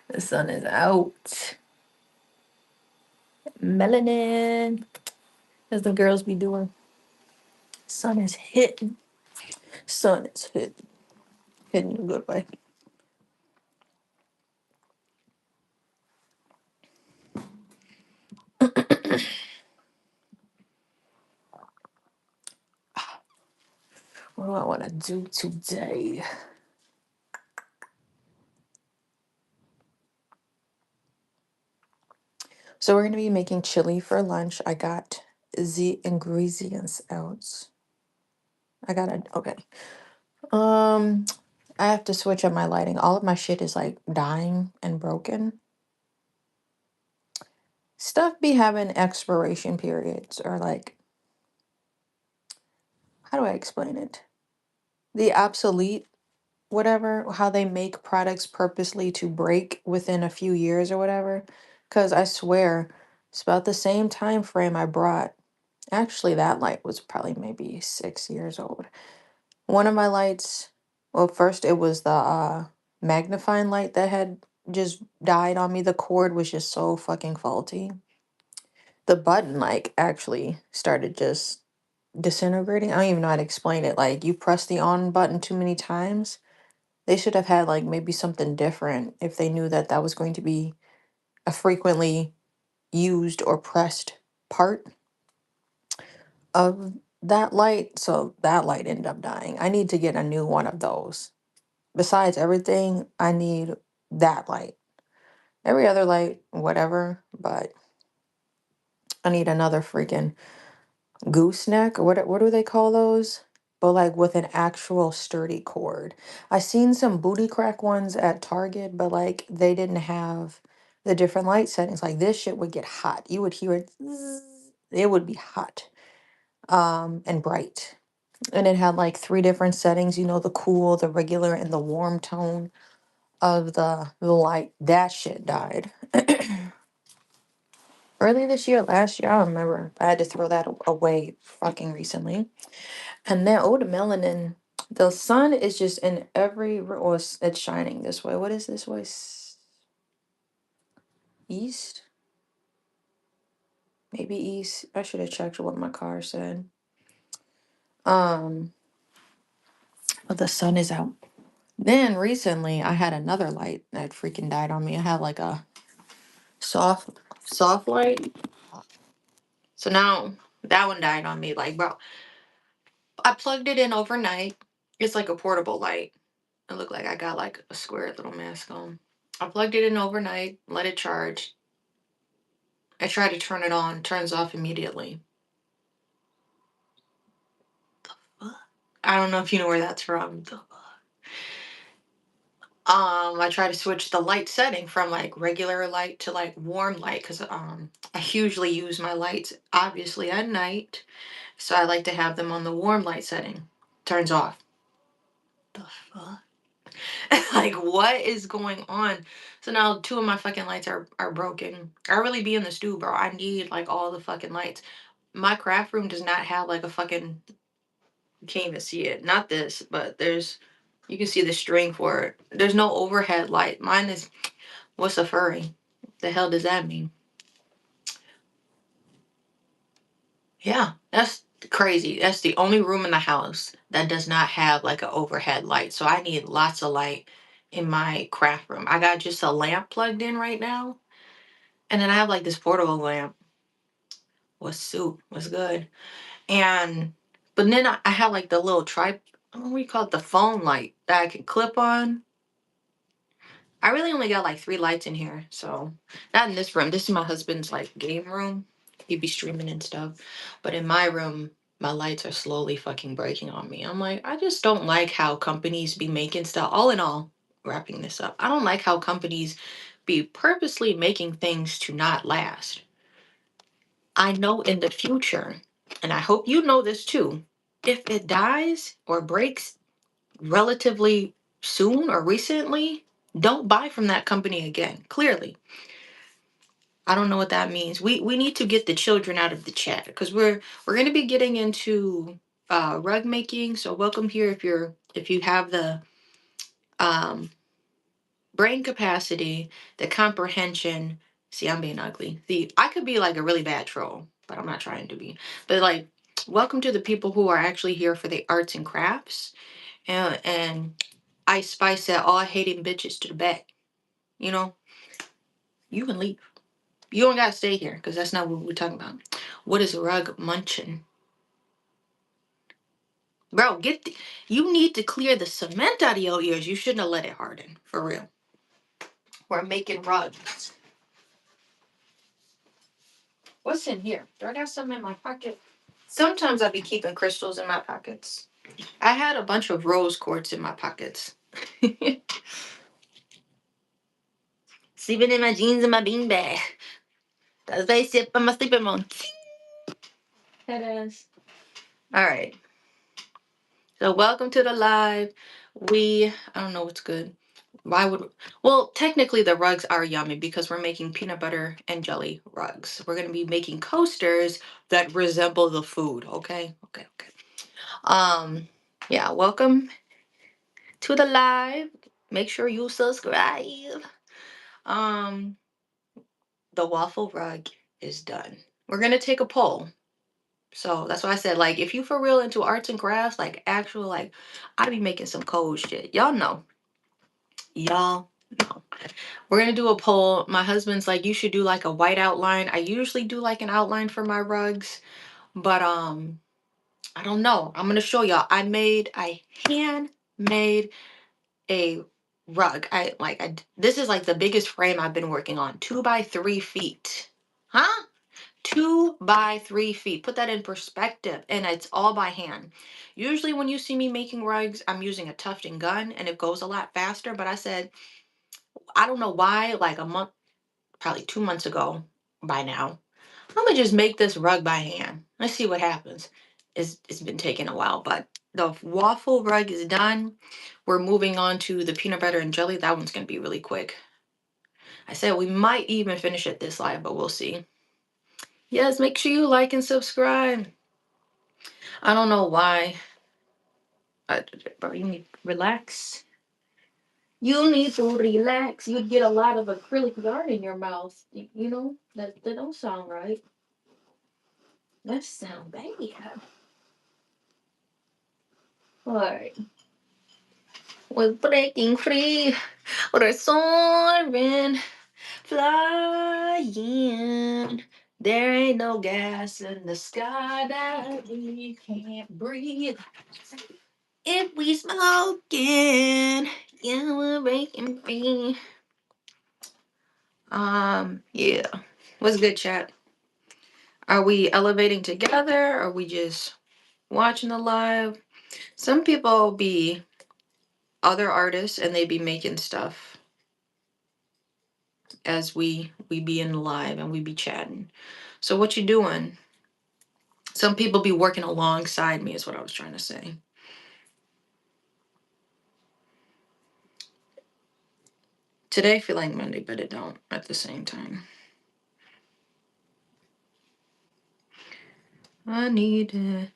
The sun is out. Melanin, as the girls be doing. Sun is hitting. Sun is hitting. Hitting in a good way. What do I want to do today? So we're gonna be making chili for lunch. I got the ingredients out. I got it. Okay. Um, I have to switch up my lighting. All of my shit is like dying and broken. Stuff be having expiration periods, or like, how do I explain it? The obsolete, whatever, how they make products purposely to break within a few years or whatever. Because I swear, it's about the same time frame I brought. Actually, that light was probably maybe 6 years old. One of my lights, well, first it was the magnifying light that had just died on me. The cord was just so fucking faulty. The button, like, actually started just disintegrating. I don't even know how to explain it. Like, you press the on button too many times. They should have had, like, maybe something different if they knew that that was going to be a frequently used or pressed part of that light. So that light ended up dying. I need to get a new one of those. Besides everything, I need that light. Every other light, whatever, but I need another freaking gooseneck. What do they call those? But like with an actual sturdy cord. I seen some booty crack ones at Target, but like they didn't have the different light settings. Like this shit would get hot. You would hear it. Zzz. It would be hot. And bright. And it had like three different settings, the cool, the regular, and the warm tone of the light. That shit died. Early this year, last year, I don't remember. I had to throw that away fucking recently. And then, oh, the melanin. The sun is just in every, or it's shining this way. What is this way? East? Maybe east. I should have checked what my car said. Um, but the sun is out. Then recently, I had another light that freaking died on me. I had like a soft, soft light. So now that one died on me. Like, bro, I plugged it in overnight. It's like a portable light. It looked like I got like a square little mask on. I plugged it in overnight, let it charge. I tried to turn it on, turns off immediately. Fuck? I don't know if you know where that's from. I tried to switch the light setting from like regular light to like warm light because I hugely use my lights obviously at night. So I like to have them on the warm light setting. Turns off. The fuck? Like what is going on? So now two of my fucking lights are broken. I really be in the stew, bro. I need like all the fucking lights. My craft room does not have like a fucking, you can't even see it. Not this, but there's, you can see the string for it. There's no overhead light. Mine is, what's a furry? The hell does that mean? Yeah, that's crazy. That's the only room in the house that does not have like an overhead light. So I need lots of light in my craft room. I got just a lamp plugged in right now. And then I have like this portable lamp. What's soup? What's good? And but then I have like the little what do we call it? The phone light that I can clip on. I really only got like three lights in here. So not in this room. This is my husband's like game room. He'd be streaming and stuff. But in my room, my lights are slowly fucking breaking on me. I'm like, I just don't like how companies be making stuff. All in all, wrapping this up, I don't like how companies be purposely making things to not last. I know in the future, and I hope you know this too, if it dies or breaks relatively soon or recently, don't buy from that company again. Clearly. I don't know what that means. We need to get the children out of the chat because we're going to be getting into rug making. So welcome here if you have the um brain capacity, the comprehension. See, I'm being ugly. See, I could be like a really bad troll, but I'm not trying to be. But like, welcome to the people who are actually here for the arts and crafts. And I spice that all hating bitches to the back. You know, you can leave. You don't gotta stay here because that's not what we're talking about. What is rug munching? Bro, you need to clear the cement out of your ears. You shouldn't have let it harden. For real. We're making rugs. What's in here? Do I got something in my pocket? Sometimes I be keeping crystals in my pockets. I had a bunch of rose quartz in my pockets. Sleeping in my jeans and my bean bag. That's why I sit on my sleeping on. Head ass. All right. So welcome to the live. I don't know what's good. Well, technically the rugs are yummy because we're making peanut butter and jelly rugs. We're going to be making coasters that resemble the food. Okay. Yeah, welcome to the live. Make sure you subscribe. Um, the waffle rug is done. We're going to take a poll. So that's why I said, like, if you for real into arts and crafts, like actual, like, I be making some cold shit. Y'all know. We're gonna do a poll. My husband's like, you should do like a white outline. I usually do like an outline for my rugs, but I don't know. I'm gonna show y'all. I hand made a rug. This is like the biggest frame I've been working on. 2 by 3 feet. Huh? 2 by 3 feet. Put that in perspective. And it's all by hand. Usually when you see me making rugs, I'm using a tufting gun and it goes a lot faster. But I said, I don't know why, like a month, probably 2 months ago by now, I'm gonna just make this rug by hand. Let's see what happens. It's been taking a while, but the waffle rug is done. We're moving on to the peanut butter and jelly. That one's gonna be really quick. I said we might even finish it this live, but we'll see. Yes, make sure you like and subscribe. I don't know why. But you need to relax. You need to relax. You'd get a lot of acrylic yarn in your mouth. You know, that don't sound right. That sound bad. Alright. We're breaking free. We're soaring, flying. There ain't no gas in the sky that we can't breathe. If we smoking, yeah, we're breaking free. Yeah. What's good, chat? Are we elevating together? Or are we just watching the live? Some people be other artists and they be making stuff as we be in the live and we be chatting. So what you doing? Some people be working alongside me is what I was trying to say. Today I feel like Monday, but it don't at the same time. I need it.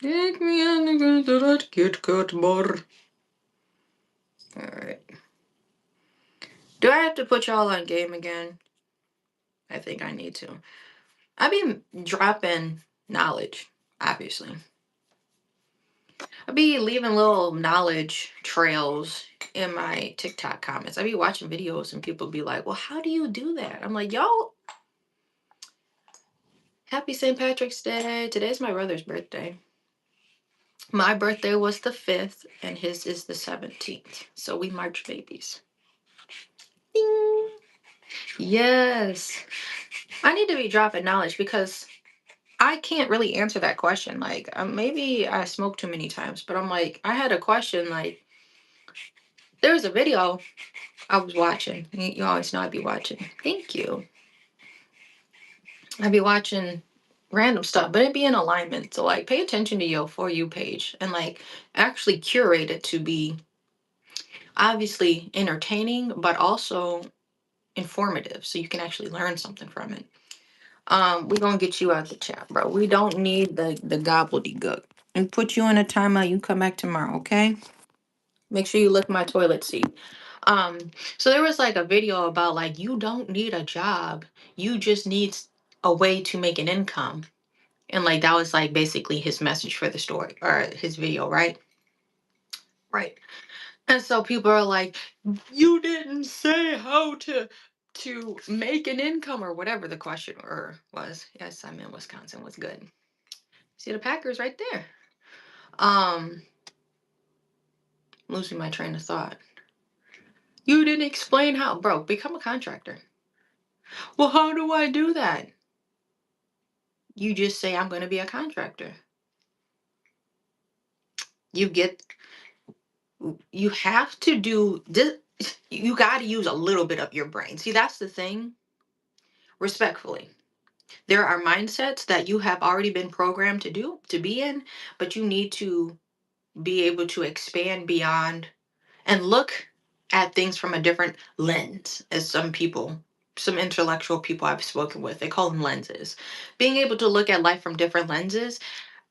Take me on the ground to that Kit Kat bar. Alright. Do I have to put y'all on game again? I think I need to. I be dropping knowledge, obviously. I be leaving little knowledge trails in my TikTok comments. I be watching videos and people be like, well, how do you do that? I'm like, yo, happy St. Patrick's Day. Today's my brother's birthday. My birthday was the 5th and his is the 17th. So we March babies. Ding. Yes. I need to be dropping knowledge because I can't really answer that question. Like, maybe I smoked too many times, but I'm like, I had a question. Like, there was a video I was watching. You always know I'd be watching. Thank you. I'd be watching random stuff, but it'd be in alignment. So, like, pay attention to your For You page and, like, actually curate it to be obviously entertaining, but also informative so you can actually learn something from it. We're gonna get you out the chat, bro. We don't need the gobbledygook. And put you in a timeout. You come back tomorrow, okay? Make sure you lick my toilet seat. Um, so there was like a video about like you don't need a job. You just need a way to make an income. And like that was like basically his message for the story or his video, right? Right. And so people are like, you didn't say how to make an income or whatever the question or was. Yes, I'm in Wisconsin. Was good. See the Packers right there. Um, losing my train of thought. You didn't explain how, bro. Become a contractor. Well, how do I do that? You just say I'm going to be a contractor. You get. You have to do this. You got to use a little bit of your brain. See, that's the thing. Respectfully, there are mindsets that you have already been programmed to be in, but you need to be able to expand beyond and look at things from a different lens, as some intellectual people I've spoken with, they call them lenses. Being able to look at life from different lenses,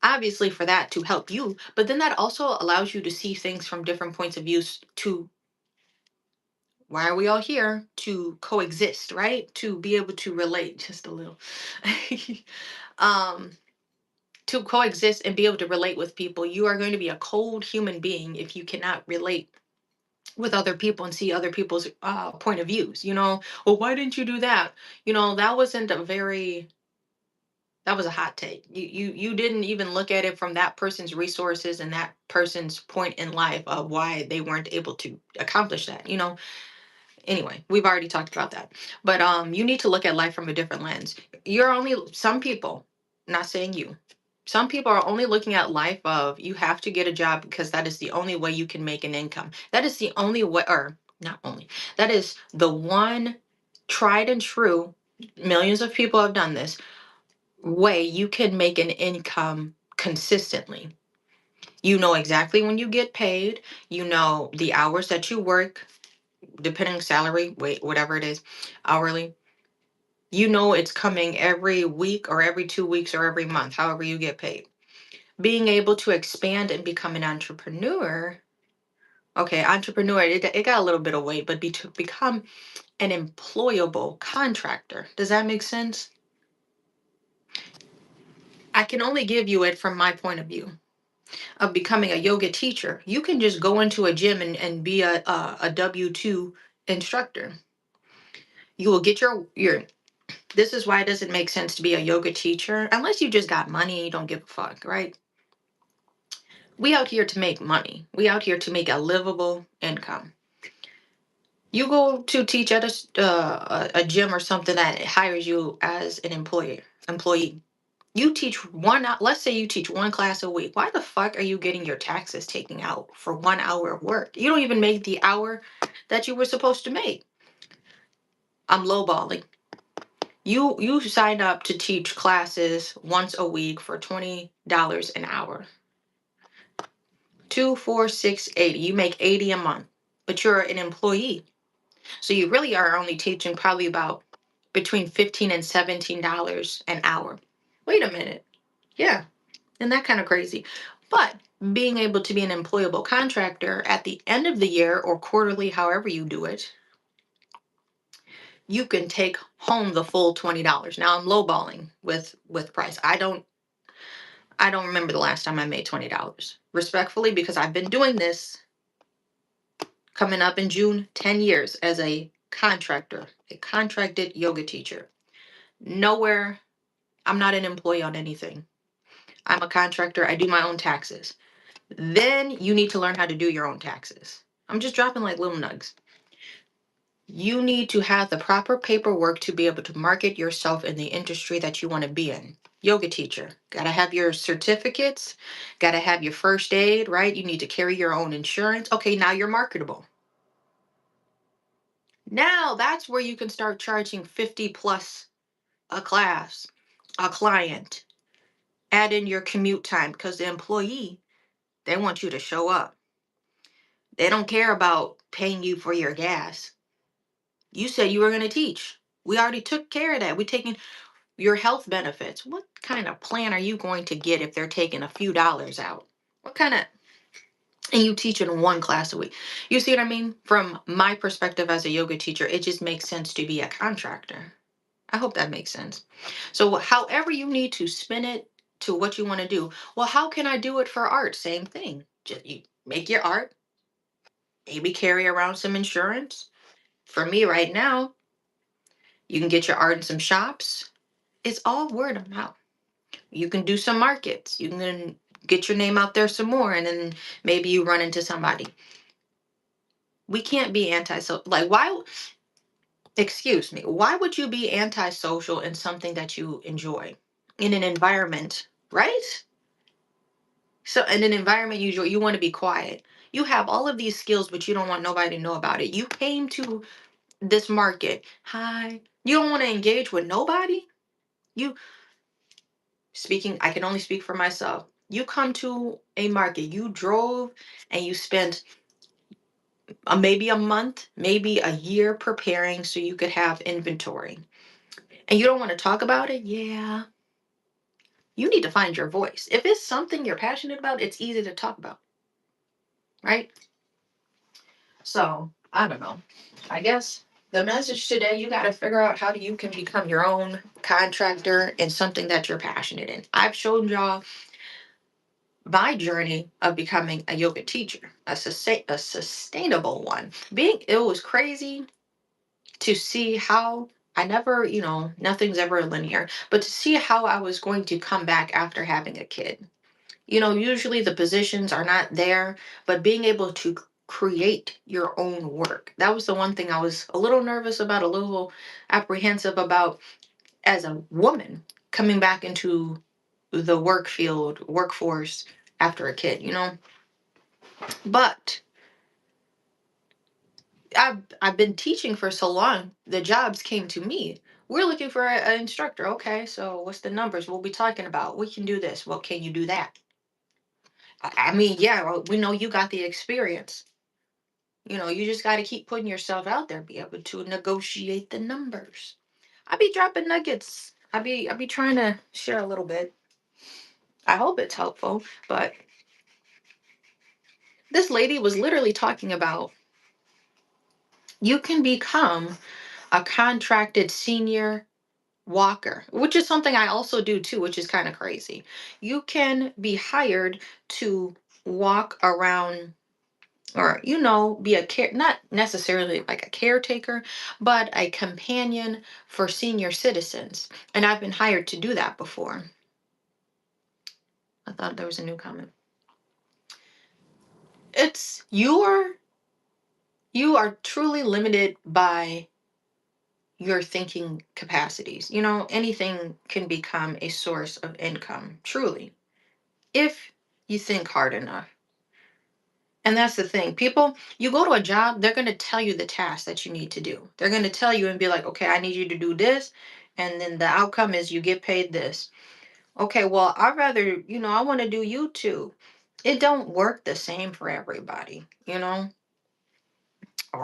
obviously for that to help you, but then that also allows you to see things from different points of views to why are we all here to coexist, right? To be able to relate just a little. um to coexist and be able to relate with people. You are going to be a cold human being if you cannot relate with other people and see other people's point of views. Well, why didn't you do that? That wasn't a very that was a hot take. You didn't even look at it from that person's resources and that person's point in life of why they weren't able to accomplish that. Anyway, we've already talked about that. But you need to look at life from a different lens. You're only some people, not saying you. Some people are only looking at life of you have to get a job because that is the only way you can make an income. That is the only way, or not only, that is the one tried and true, millions of people have done this, way you can make an income consistently. You know exactly when you get paid, you know the hours that you work, depending salary, wait, whatever it is, hourly. You know it's coming every week or every 2 weeks or every month, however you get paid. Being able to expand and become an entrepreneur. Okay, entrepreneur, it got a little bit of weight, but to become an employable contractor. Does that make sense? I can only give you it from my point of view of becoming a yoga teacher. You can just go into a gym and be a W-2 instructor. You will get your this is why it doesn't make sense to be a yoga teacher unless you just got money and you don't give a fuck, right? We out here to make money. We out here to make a livable income. You go to teach at a gym or something that hires you as an employee. You teach let's say you teach one class a week. Why the fuck are you getting your taxes taken out for 1 hour of work? You don't even make the hour that you were supposed to make. I'm lowballing. You sign up to teach classes once a week for $20 an hour. 2, 4, 6, 80. You make 80 a month, but you're an employee. So you really are only teaching probably about between $15 and $17 an hour. Wait a minute. Yeah. Isn't that kind of crazy? But being able to be an employable contractor at the end of the year or quarterly, however you do it, you can take home the full $20. Now I'm lowballing with price. I don't remember the last time I made $20. Respectfully, because I've been doing this coming up in June, 10 years as a contractor, a contracted yoga teacher. Nowhere, I'm not an employee on anything. I'm a contractor. I do my own taxes. Then you need to learn how to do your own taxes. I'm just dropping like little nugs. You need to have the proper paperwork to be able to market yourself in the industry that you want to be in. Yoga teacher, got to have your certificates, got to have your first aid, right? You need to carry your own insurance. Okay, now you're marketable. Now that's where you can start charging 50 plus a class, a client. Add in your commute time because the employee, they want you to show up. They don't care about paying you for your gas. You said you were going to teach. We already took care of that. We're taking your health benefits. What kind of plan are you going to get if they're taking a few dollars out? What kind of and you teach in one class a week. You see what I mean? From my perspective as a yoga teacher, it just makes sense to be a contractor. I hope that makes sense. So, however you need to spin it to what you want to do. Well, how can I do it for art? Same thing. Just you make your art, maybe carry around some insurance. For me right now, you can get your art in some shops. It's all word of mouth. You can do some markets. You can get your name out there some more, and then maybe you run into somebody. We can't be anti-social. Like, why? Excuse me. Why would you be antisocial in something that you enjoy in an environment, right? So, in an environment you enjoy, you want to be quiet. You have all of these skills, but you don't want nobody to know about it. You came to this market. Hi. You don't want to engage with nobody. You speaking, I can only speak for myself. You come to a market, you drove and you spent maybe a month, maybe a year preparing so you could have inventory. And you don't want to talk about it? Yeah. You need to find your voice. If it's something you're passionate about, it's easy to talk about, right? So, I don't know. I guess the message today, you got to figure out how you can become your own contractor in something that you're passionate in. I've shown y'all my journey of becoming a yoga teacher, a sustainable one. It was crazy to see how I never, nothing's ever linear, but to see how I was going to come back after having a kid. Usually the positions are not there, but being able to create your own work. That was the one thing I was a little nervous about, a little apprehensive about as a woman coming back into the workforce after a kid. But I've been teaching for so long, the jobs came to me. We're looking for an instructor. Okay, so what's the numbers we'll be talking about? We can do this. Well, can you do that? I mean, yeah, well, we know you got the experience. You just got to keep putting yourself out there, be able to negotiate the numbers. I be dropping nuggets. I be trying to share a little bit. I hope it's helpful. But this lady was literally talking about you can become a contracted senior walker, which is something I also do too, which is kind of crazy. You can be hired to walk around or be a care, not necessarily like a caretaker, but a companion for senior citizens. And I've been hired to do that before. I thought there was a new comment. It's you are truly limited by your thinking capacities. Anything can become a source of income, truly, if you think hard enough. And that's the thing. People, you go to a job, they're going to tell you the task that you need to do. They're going to tell you and be like, okay, I need you to do this. And then the outcome is you get paid this. Okay, well, I'd rather, I want to do YouTube. It don't work the same for everybody. Or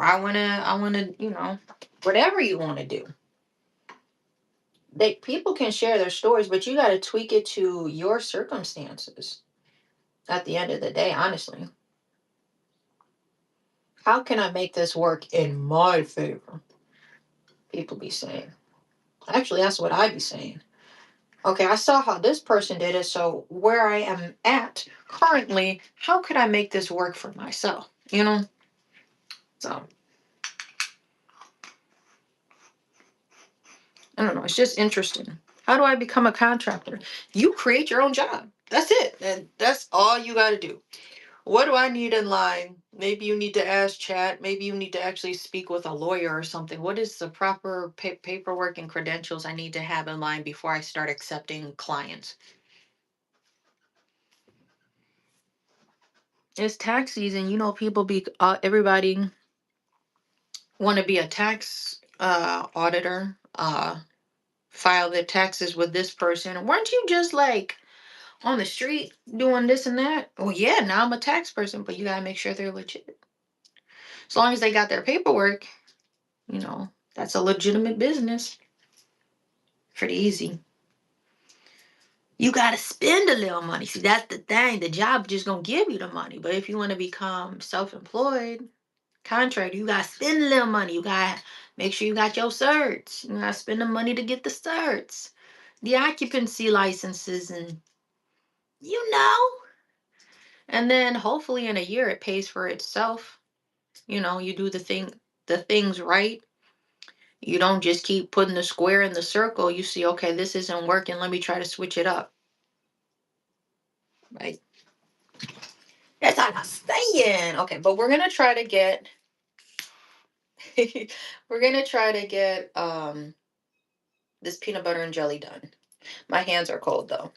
I want to, whatever you want to do. People can share their stories, but you got to tweak it to your circumstances at the end of the day, honestly. How can I make this work in my favor? People be saying. Actually, that's what I be saying. Okay, I saw how this person did it, so where I am at currently, how could I make this work for myself? So I don't know. It's just interesting. How do I become a contractor? You create your own job. That's it. And that's all you got to do. What do I need in line? Maybe you need to ask chat. Maybe you need to actually speak with a lawyer or something. What is the proper paperwork and credentials I need to have in line before I start accepting clients? It's tax season. People everybody want to be a tax auditor, file their taxes with this person. Weren't you just like on the street doing this and that? Well, yeah, now I'm a tax person, but you got to make sure they're legit. As long as they got their paperwork, that's a legitimate business. Pretty easy. You got to spend a little money. See, that's the thing. The job just going to give you the money. But if you want to become self-employed, contractor, you got to spend a little money. You got to make sure you got your certs. You got to spend the money to get the certs, the occupancy licenses, and you know. And then hopefully in a year it pays for itself. You do the things right. You don't just keep putting the square in the circle. You see, okay, this isn't working. Let me try to switch it up. Right. That's all I'm saying. Okay, but we're gonna try to get we're gonna try to get this peanut butter and jelly done. My hands are cold though.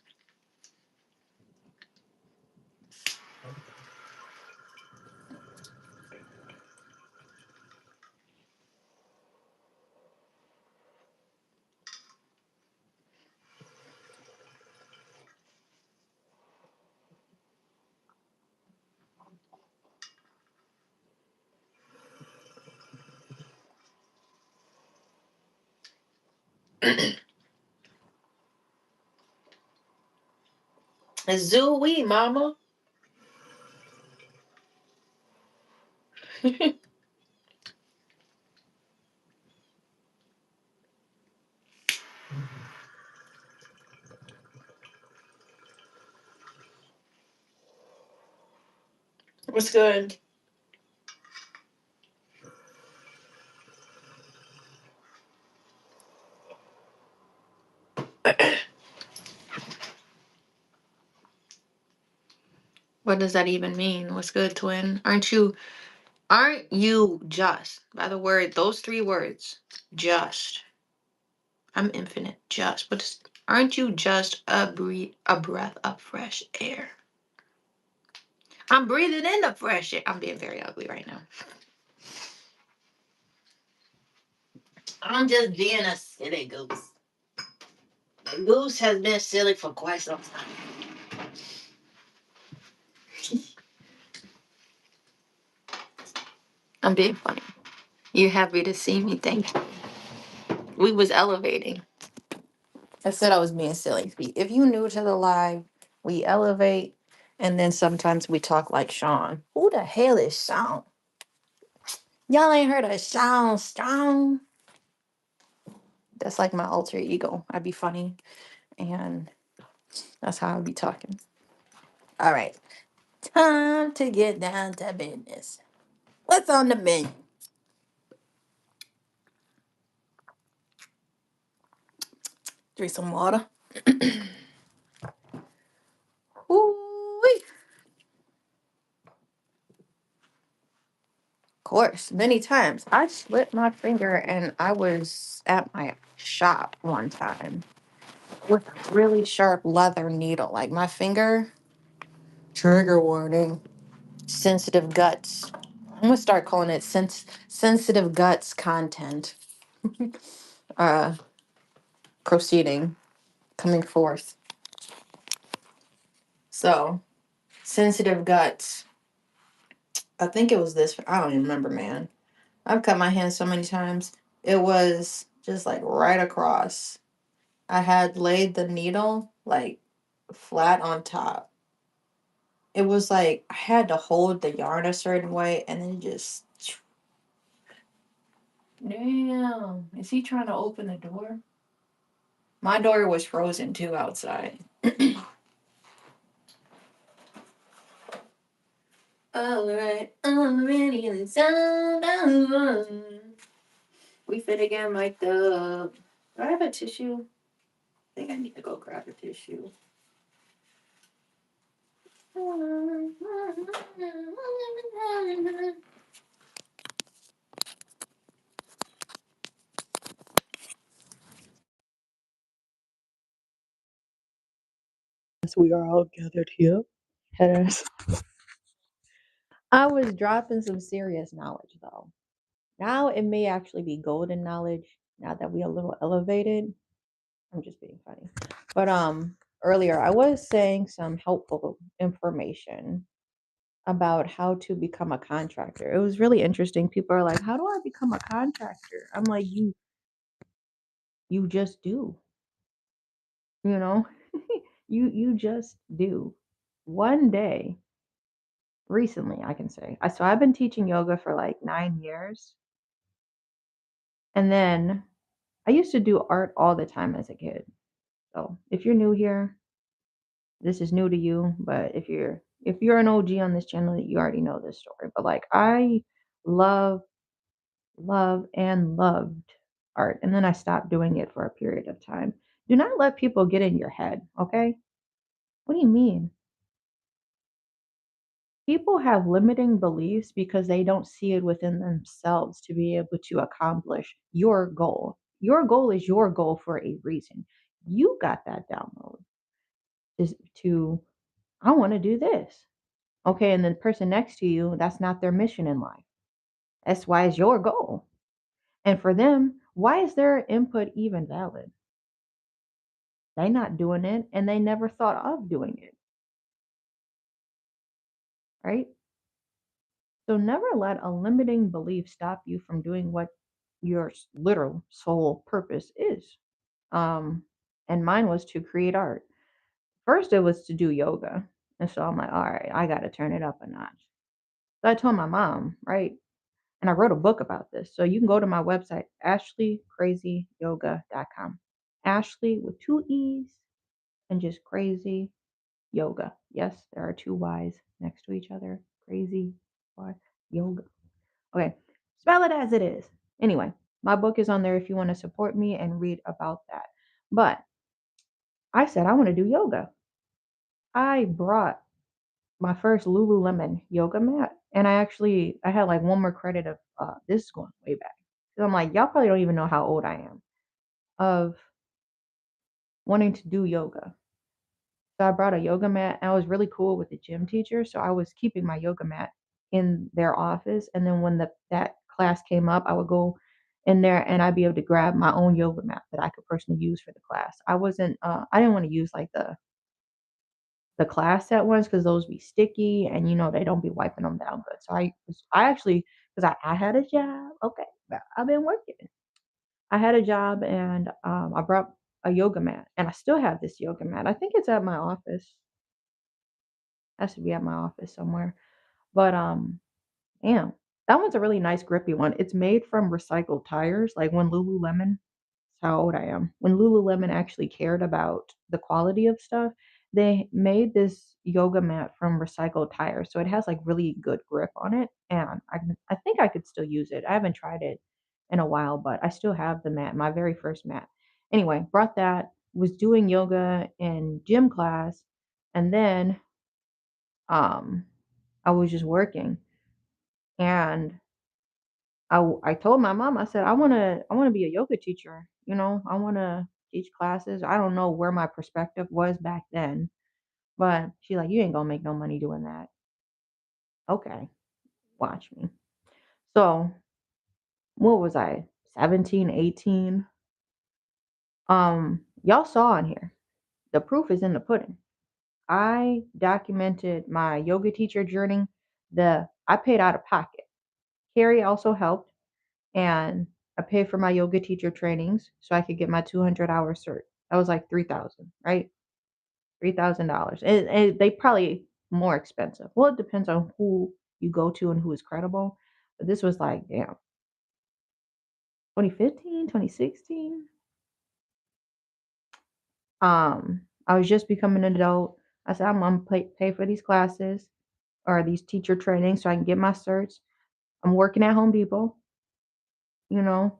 Zooey, mama. What's good? What does that even mean? What's good, twin? Aren't you just, by the word, those three words, just. I'm infinite, just. Aren't you just a breath of fresh air? I'm breathing in the fresh air. I'm being very ugly right now. I'm just being a silly goose. The goose has been silly for quite some time. I'm being funny. You happy to see me? Thank you. We was elevating. I said I was being silly. If you new to the live, we elevate, and then sometimes we talk like Sean. Who the hell is Sean? Y'all ain't heard of Sean Strong? That's like my alter ego. I'd be funny, and that's how I'd be talking. All right, time to get down to business. What's on the menu? Drink some water. Ooh-wee. Of course, many times. I slipped my finger and I was at my shop one time with a really sharp leather needle. Like my finger, trigger warning, sensitive guts. I'm gonna start calling it sensitive guts content. Uh, proceeding, coming forth. So, sensitive guts. I think it was this. I don't even remember, man. I've cut my hand so many times. It was just like right across. I had laid the needle like flat on top. It was like I had to hold the yarn a certain way and then just. Damn. Is he trying to open the door? My door was frozen too outside. Alright, I'm ready to sound. We finna get mic'd up. Do I have a tissue? I think I need to go grab a tissue. Yes, we are all gathered here. Headers. I was dropping some serious knowledge though. Now it may actually be golden knowledge now that we a little elevated. I'm just being funny. But earlier I was saying some helpful information about how to become a contractor. It was really interesting. People are like, "How do I become a contractor?" I'm like, "You just do." You know? You just do. One day, recently, I can say. So I've been teaching yoga for like 9 years. And then I used to do art all the time as a kid. So if you're new here, this is new to you. But if you're an OG on this channel, you already know this story. But like I love, love, and loved art. And then I stopped doing it for a period of time. Do not let people get in your head, okay? What do you mean? People have limiting beliefs because they don't see it within themselves to be able to accomplish your goal. Your goal is your goal for a reason. You got that download is to, I want to do this. Okay. And the person next to you, that's not their mission in life. That's why it's your goal. And for them, why is their input even valid? They not doing it and they never thought of doing it. Right. So never let a limiting belief stop you from doing what your literal sole purpose is. Um, and mine was to create art. First, it was to do yoga. And so I'm like, all right, I got to turn it up a notch. So I told my mom, right? And I wrote a book about this. So you can go to my website, ashleecrazyyoga.com. Ashley with two E's and just crazy yoga. Yes, there are two Y's next to each other. Crazy Y yoga. Okay, spell it as it is. Anyway, my book is on there if you want to support me and read about that. But I said I want to do yoga. I brought my first Lululemon yoga mat, and I had like one more credit of this is going way back. So I'm like, y'all probably don't even know how old I am of wanting to do yoga. So I brought a yoga mat. And I was really cool with the gym teacher, so I was keeping my yoga mat in their office. And then when that class came up, I would go in there and I'd be able to grab my own yoga mat that I could personally use for the class. I didn't want to use like the class set ones because those be sticky and they don't be wiping them down good. So I actually because I had a job. Okay, I've been working. I had a job and I brought a yoga mat and I still have this yoga mat. I think it's at my office. Has to be at my office somewhere. But damn, that one's a really nice grippy one. It's made from recycled tires. Like when Lululemon, that's how old I am. When Lululemon actually cared about the quality of stuff, they made this yoga mat from recycled tires. So it has like really good grip on it. And I think I could still use it. I haven't tried it in a while, but I still have the mat, my very first mat. Anyway, brought that, was doing yoga in gym class, and then um I was just working. And I told my mom, I said, I wanna be a yoga teacher. I wanna teach classes. I don't know where my perspective was back then, but she's like, you ain't gonna make no money doing that. Okay, watch me. So what was I? 17, 18? Y'all saw on here. The proof is in the pudding. I documented my yoga teacher journey. I paid out of pocket. Carrie also helped. And I paid for my yoga teacher trainings so I could get my 200-hour cert. That was like 3,000, right? $3,000. And they probably more expensive. Well, it depends on who you go to and who is credible. But this was like, damn, 2015, 2016. I was just becoming an adult. I said, I'm gonna pay for these classes or these teacher trainings so I can get my certs. I'm working at Home Depot, you know.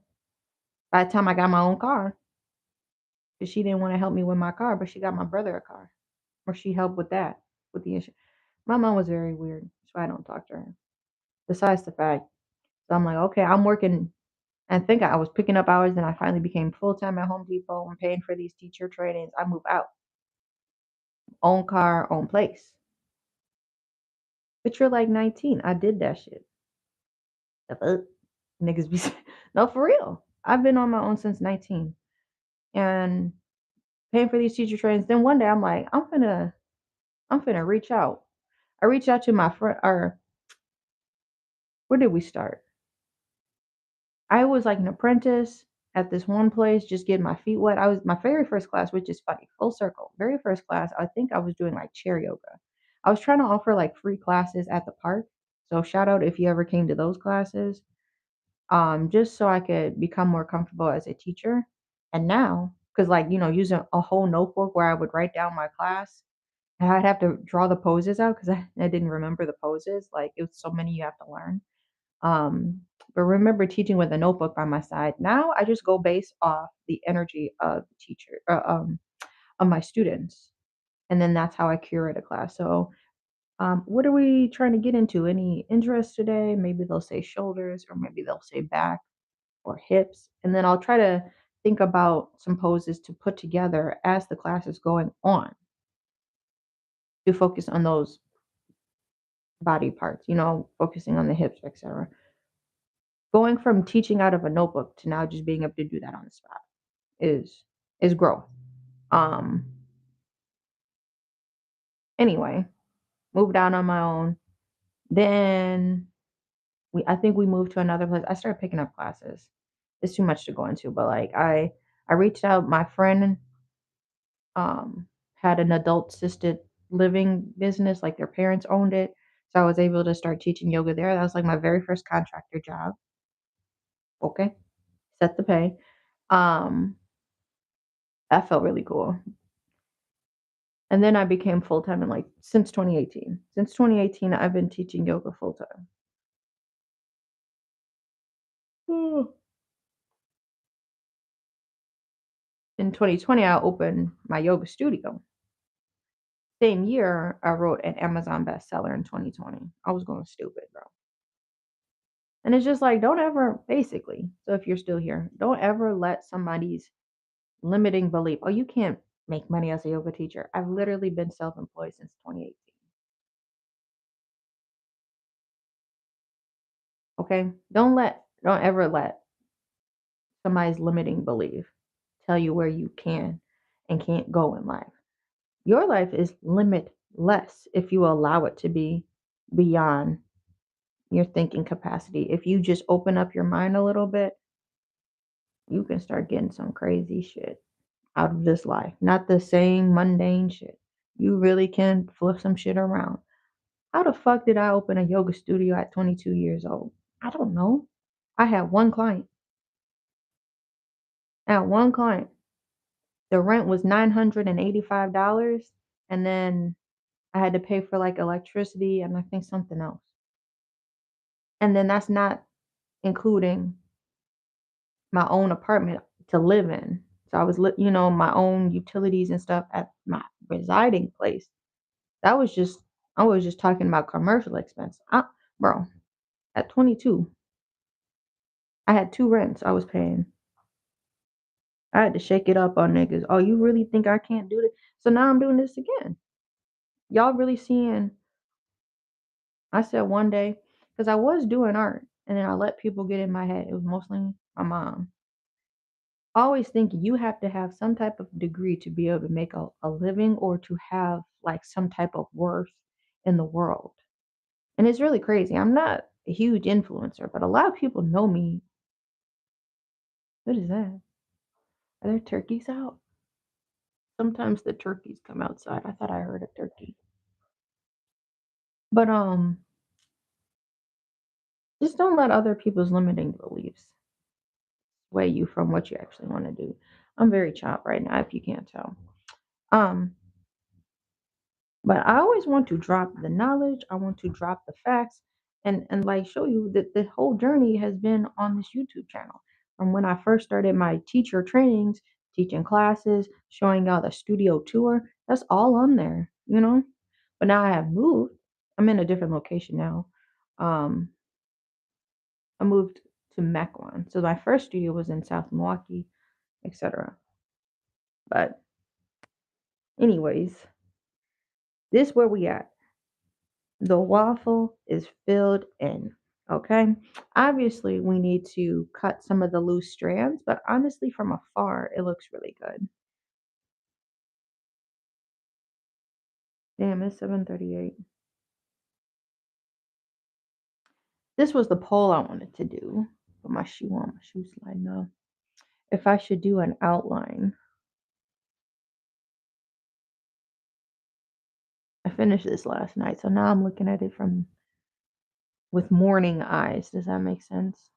By the time I got my own car, because she didn't want to help me with my car, but she got my brother a car, or she helped with that, with the issue. My mom was very weird, so I don't talk to her. Besides the fact, so I'm like, okay, I'm working. I think I was picking up hours, then I finally became full time at Home Depot. I'm paying for these teacher trainings. I move out, own car, own place. But you're like 19. I did that shit. The fuck? Niggas be no for real. I've been on my own since 19, and paying for these teacher trainings. Then one day I'm like, I'm finna reach out. I reached out to my friend, or where did we start? I was like an apprentice. at this one place, just getting my feet wet. I was my very first class, which is funny, full circle. Very first class, I think I was doing like chair yoga. I was trying to offer like free classes at the park. So shout out if you ever came to those classes. Just so I could become more comfortable as a teacher. And now, because like, using a whole notebook where I would write down my class, and I'd have to draw the poses out because I didn't remember the poses. Like it was so many you have to learn. Um, but remember teaching with a notebook by my side. Now I just go based off the energy of the teacher, of my students, and then that's how I curate a class. So, what are we trying to get into? Any interest today? Maybe they'll say shoulders, or maybe they'll say back or hips, and then I'll try to think about some poses to put together as the class is going on to focus on those body parts. Focusing on the hips, etc. Going from teaching out of a notebook to now just being able to do that on the spot is growth. Um anyway, moved out on my own. Then I think we moved to another place. I started picking up classes. It's too much to go into, but like I reached out. My friend had an adult assisted living business, like their parents owned it. So I was able to start teaching yoga there. That was like my very first contractor job. Okay. Set the pay. Um that felt really cool. And then I became full time in like since 2018. Since 2018, I've been teaching yoga full time. In 2020, I opened my yoga studio. Same year, I wrote an Amazon bestseller in 2020. I was going stupid, bro. And it's just like, don't ever, basically, so if you're still here, don't ever let somebody's limiting belief, oh, you can't make money as a yoga teacher. I've literally been self employed since 2018. Okay? Don't ever let somebody's limiting belief tell you where you can and can't go in life. Your life is limitless if you allow it to be beyond your thinking capacity. If you just open up your mind a little bit, you can start getting some crazy shit out of this life. Not the same mundane shit. You really can flip some shit around. How the fuck did I open a yoga studio at 22 years old? I don't know. I had one client. I had one client. The rent was $985, and then I had to pay for like electricity and I think something else. And then that's not including my own apartment to live in. So I was, my own utilities and stuff at my residing place. That was just, I was just talking about commercial expense. Bro, at 22, I had two rents I was paying. I had to shake it up on niggas. Oh, you really think I can't do this? So now I'm doing this again. Y'all really seeing, I said one day, because I was doing art and then I let people get in my head. It was mostly my mom. I always think you have to have some type of degree to be able to make a living or to have like some type of worth in the world. And it's really crazy. I'm not a huge influencer, but a lot of people know me. What is that? Are there turkeys out? Sometimes the turkeys come outside. I thought I heard a turkey. But just don't let other people's limiting beliefs sway you from what you actually want to do. I'm very chopped right now, if you can't tell. Um, but I always want to drop the knowledge. I want to drop the facts and like show you that the whole journey has been on this YouTube channel. From when I first started my teacher trainings, teaching classes, showing y'all the studio tour, that's all on there. But now I have moved. I'm in a different location now. Um, I moved to Mequon. So my first studio was in South Milwaukee, etc. But anyways, this where we at. The waffle is filled in. Okay. Obviously, we need to cut some of the loose strands, but honestly, from afar, it looks really good. Damn, it's 7:38. This was the poll I wanted to do. Put my shoe on, my shoe sliding off. if I should do an outline. I finished this last night, so now I'm looking at it from with morning eyes. Does that make sense?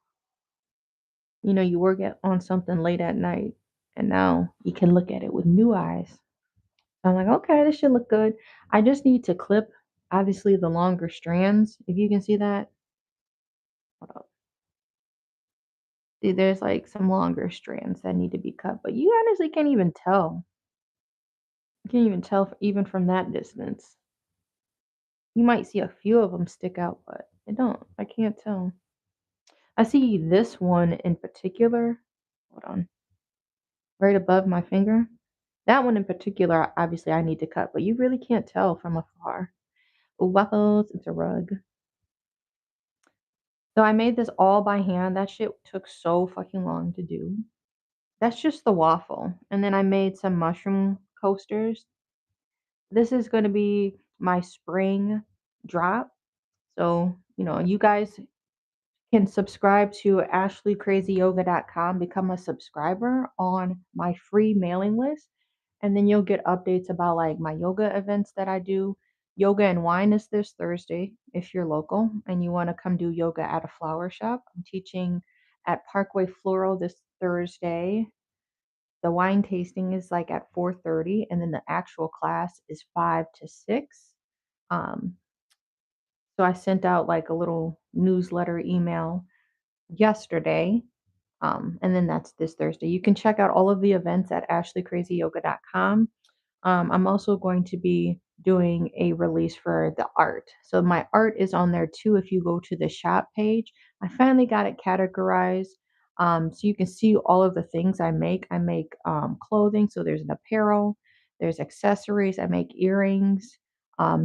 You know, you work on something late at night, and now you can look at it with new eyes. So I'm like, okay, this should look good. I just need to clip, obviously, the longer strands. If you can see that, hold up. See, there's like some longer strands that need to be cut, but you honestly can't even tell. You can't even tell even from that distance. You might see a few of them stick out, but I don't. I can't tell. I see this one in particular. Hold on. Right above my finger. That one in particular, obviously, I need to cut, but you really can't tell from afar. Ooh, waffles, it's a rug. So I made this all by hand. That shit took so fucking long to do. That's just the waffle. And then I made some mushroom coasters. This is going to be my spring drop. So, you guys can subscribe to ashleecrazyyoga.com, become a subscriber on my free mailing list, and then you'll get updates about like my yoga events that I do. Yoga and Wine is this Thursday if you're local and you want to come do yoga at a flower shop. I'm teaching at Parkway Floral this Thursday. The wine tasting is like at 4:30 and then the actual class is 5 to 6. Um, so I sent out like a little newsletter email yesterday. And then that's this Thursday. You can check out all of the events at ashleecrazyyoga.com. I'm also going to be doing a release for the art. So my art is on there too if you go to the shop page. I finally got it categorized. So you can see all of the things I make. I make clothing, so there's an apparel, there's accessories, I make earrings,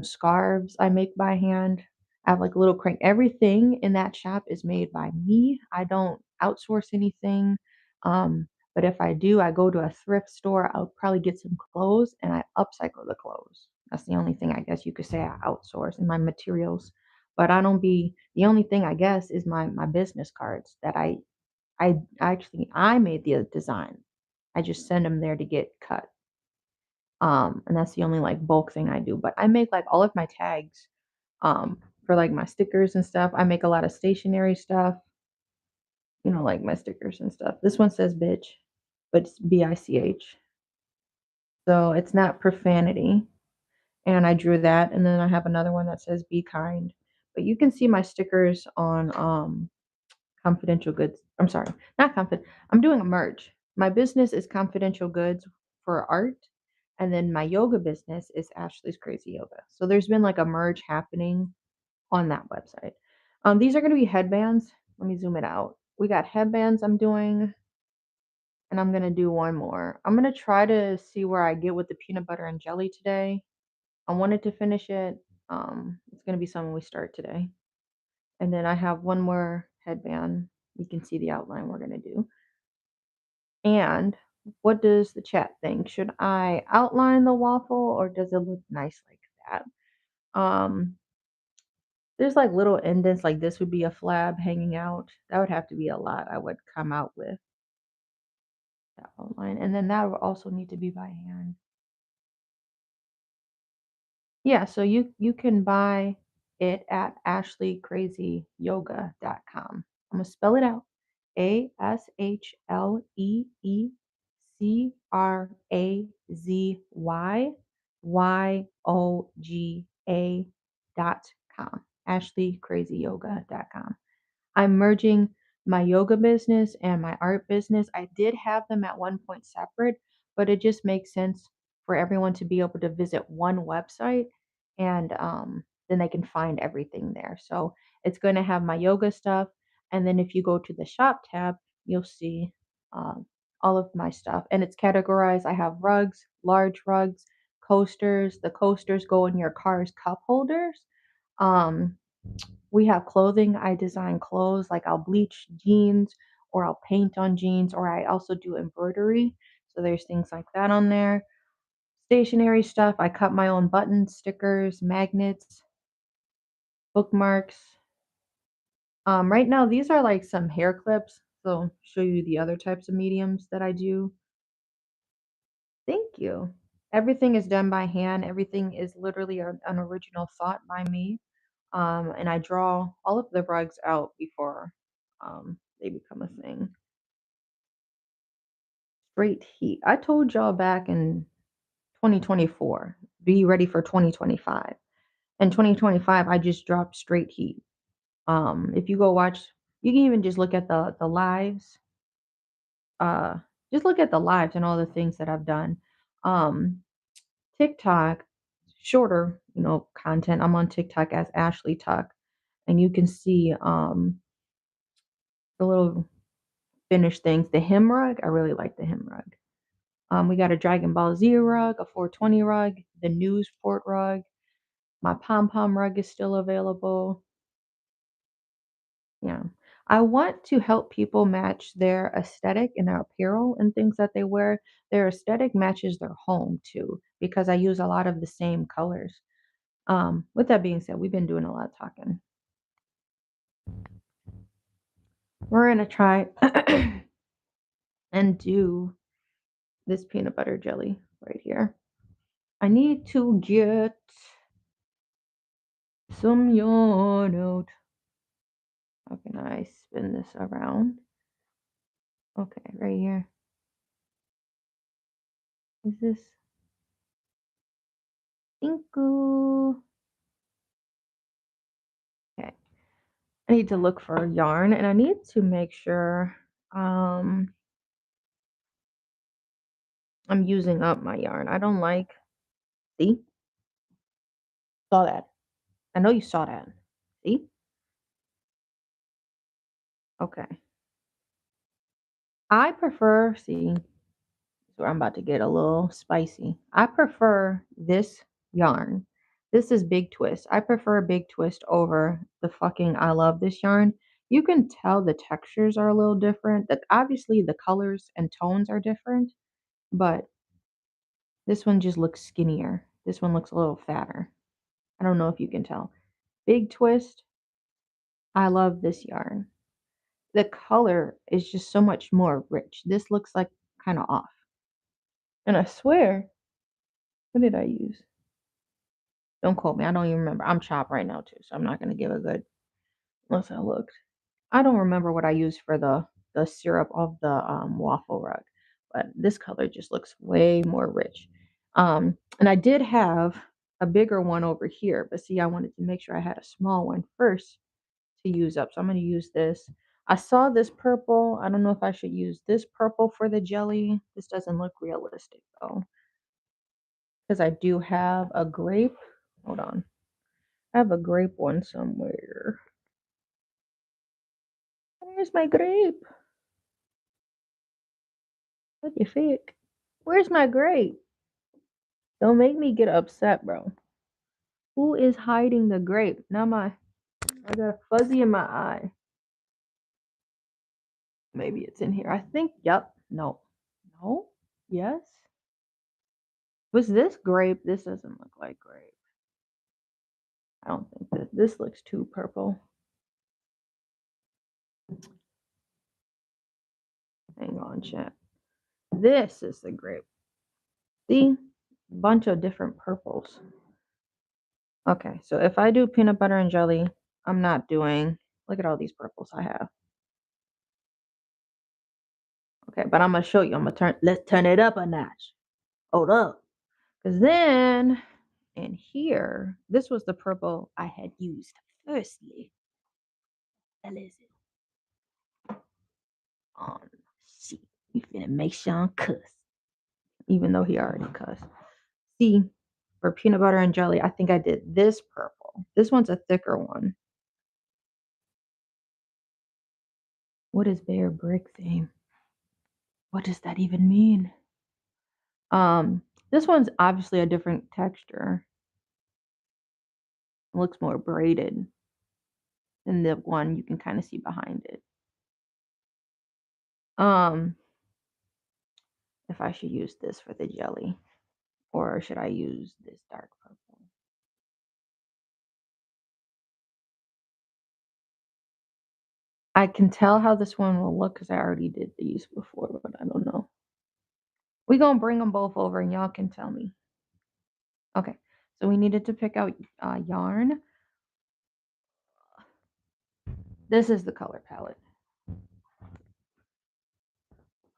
scarves I make by hand. I have like a little crank. Everything in that shop is made by me. I don't outsource anything. Um, but if I do, I go to a thrift store, I'll probably get some clothes and I upcycle the clothes. That's the only thing I guess you could say I outsource in my materials. But I don't be the only thing I guess is my business cards that I made the design. I just send them there to get cut. And that's the only like bulk thing I do. But I make like all of my tags for like my stickers and stuff. I make a lot of stationery stuff, like my stickers and stuff. This one says bitch, but it's BICH. So it's not profanity. And I drew that. And then I have another one that says be kind. But you can see my stickers on confidential goods. I'm sorry, not confident. I'm doing a merge. My business is confidential goods for art. And then my yoga business is Ashley's Crazy Yoga. So there's been like a merge happening on that website. These are going to be headbands. Let me zoom it out. We got headbands I'm doing, and I'm going to do one more. I'm going to try to see where I get with the peanut butter and jelly today. I wanted to finish it. It's going to be something we start today. And then I have one more headband. You can see the outline we're going to do. And what does the chat think? Should I outline the waffle or does it look nice like that? There's like little indents, like this would be a flab hanging out. That would have to be a lot I would come out with that outline. And then that would also need to be by hand. Yeah, so you can buy it at ashleecrazyyoga.com. I'm gonna spell it out. AshleeCrazyYoga.com. AshleeCrazyYoga.com. I'm merging my yoga business and my art business. I did have them at one point separate, but it just makes sense for everyone to be able to visit one website and then they can find everything there. So it's going to have my yoga stuff. And then if you go to the shop tab, you'll see um, all of my stuff. And it's categorized. I have rugs, large rugs, coasters. The coasters go in your car's cup holders. Um, we have clothing. I design clothes, like I'll bleach jeans or I'll paint on jeans, or I also do embroidery. So there's things like that on there. Stationery stuff. I cut my own buttons, stickers, magnets, bookmarks. Right now, these are like some hair clips. So show you the other types of mediums that I do. Thank you. Everything is done by hand. Everything is literally an original thought by me. And I draw all of the rugs out before they become a thing. Straight heat. I told y'all back in 2024, be ready for 2025. In 2025, I just dropped straight heat. If you go watch, you can even just look at the lives. Uh, just look at the lives and all the things that I've done. Um, TikTok, shorter, content. I'm on TikTok as Ashlee Tuck, and you can see the little finished things. The hem rug, I really like the hem rug. We got a Dragon Ball Z rug, a 420 rug, the News Fort rug. My pom pom rug is still available. Yeah. I want to help people match their aesthetic and their apparel and things that they wear. Their aesthetic matches their home too, because I use a lot of the same colors. With that being said, we've been doing a lot of talking. We're gonna try and do this peanut butter jelly right here. I need to get some yarn out. How can I spin this around? Okay, right here. Is this inku? Okay. I need to look for yarn and I need to make sure I'm using up my yarn. I don't like, see? Saw that. I know you saw that. See? Okay. I prefer, see, so I'm about to get a little spicy. I prefer this yarn. This is Big Twist. I prefer Big Twist over the fucking I Love This yarn. You can tell the textures are a little different. That obviously the colors and tones are different, but this one just looks skinnier. This one looks a little fatter. I don't know if you can tell. Big Twist, I love this yarn. The color is just so much more rich. This looks like kind of off. And I swear, what did I use? Don't quote me. I don't even remember. I'm chopped right now too, so I'm not gonna give a good unless I looked. I don't remember what I used for the syrup of the waffle rug, but this color just looks way more rich. And I did have a bigger one over here, but see, I wanted to make sure I had a small one first to use up. So I'm gonna use this. I saw this purple. I don't know if I should use this purple for the jelly. This doesn't look realistic though, because I do have a grape. Hold on. I have a grape one somewhere. Where's my grape? What the fuck? Where's my grape? Don't make me get upset, bro. Who is hiding the grape? Now I got a fuzzy in my eye. Maybe it's in here. I think, yep. No. No? Yes? Was this grape? This doesn't look like grape. I don't think this looks too purple. Hang on, chat. This is the grape. See? Bunch of different purples. Okay, so if I do peanut butter and jelly, I'm not doing, look at all these purples I have. Okay, but I'm gonna show you. Let's turn it up a notch. Hold up. Because then in here, this was the purple I had used firstly. That is it. On shit. You finna make Sean cuss. Even though he already cussed. See, for peanut butter and jelly, I think I did this purple. This one's a thicker one. What is Bear Brick theme? What does that even mean? This one's obviously a different texture. It looks more braided than the one you can kind of see behind it. If I should use this for the jelly, or should I use this dark purple? I can tell how this one will look because I already did these before, but I don't know. We gonna bring them both over and y'all can tell me. Okay, so we needed to pick out yarn. This is the color palette.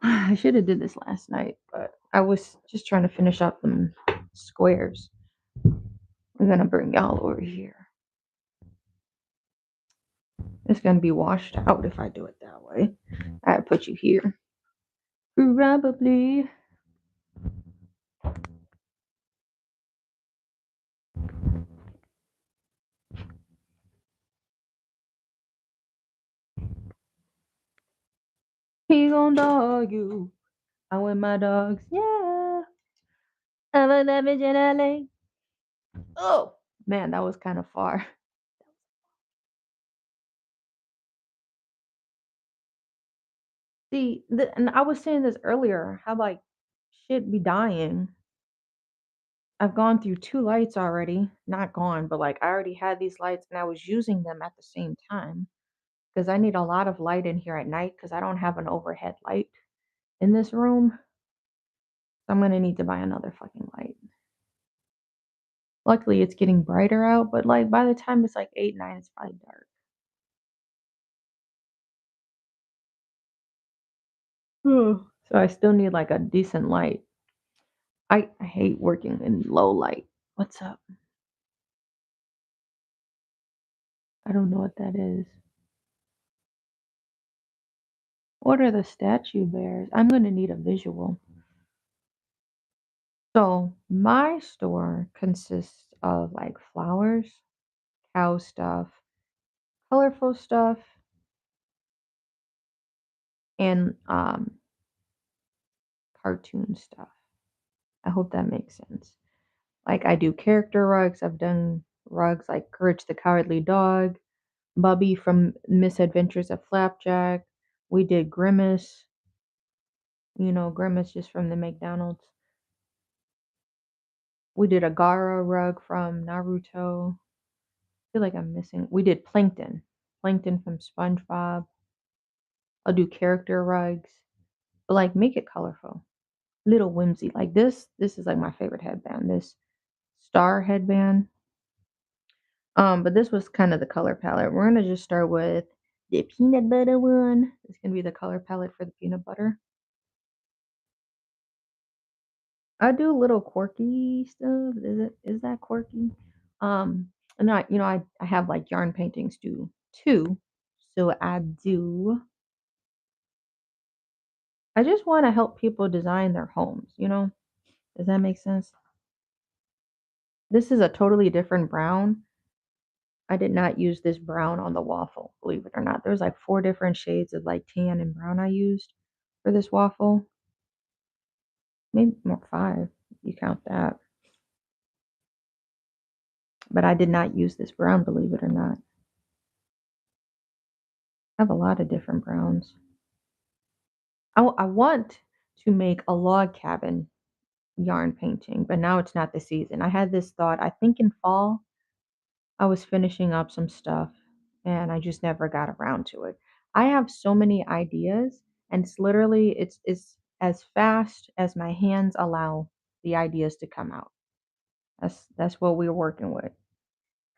I should have did this last night, but I was just trying to finish up them squares. I'm gonna bring y'all over here. It's gonna be washed out if I do it that way. I put you here. Probably. He gon' dog you. I with my dogs, yeah. I'm a savage in LA. Oh man, that was kind of far. See, and I was saying this earlier, how like shit be dying. I've gone through 2 lights already. Not gone, but, like, I already had these lights, and I was using them at the same time because I need a lot of light in here at night because I don't have an overhead light in this room, so I'm gonna need to buy another fucking light. Luckily, it's getting brighter out, but, like, by the time it's, like, 8, 9, it's probably dark. So I still need, like, a decent light. I hate working in low light. What's up? I don't know what that is. What are the statue bears? I'm gonna need a visual. So my store consists of like flowers, cow stuff, colorful stuff, and cartoon stuff. I hope that makes sense. Like I do character rugs. I've done rugs like Courage the Cowardly Dog, Bubby from Misadventures of Flapjack. We did Grimace, Grimace just from the McDonald's. We did a Gara rug from Naruto. I feel like I'm missing. We did Plankton from SpongeBob. I'll do character rugs, but like make it colorful, little whimsy. Like this is like my favorite headband. This star headband. But this was kind of the color palette. We're gonna just start with the peanut butter one. It's gonna be the color palette for the peanut butter. I do little quirky stuff. Is that quirky? And I have like yarn paintings too. So I do. I just want to help people design their homes. Does that make sense? This is a totally different brown. I did not use this brown on the waffle, believe it or not. There's like 4 different shades of like tan and brown I used for this waffle. Maybe more 5, if you count that. But I did not use this brown, believe it or not. I have a lot of different browns. I want to make a log cabin yarn painting, but now it's not the season. I had this thought, I think in fall, I was finishing up some stuff and I just never got around to it. I have so many ideas and it's as fast as my hands allow the ideas to come out. That's what we're working with.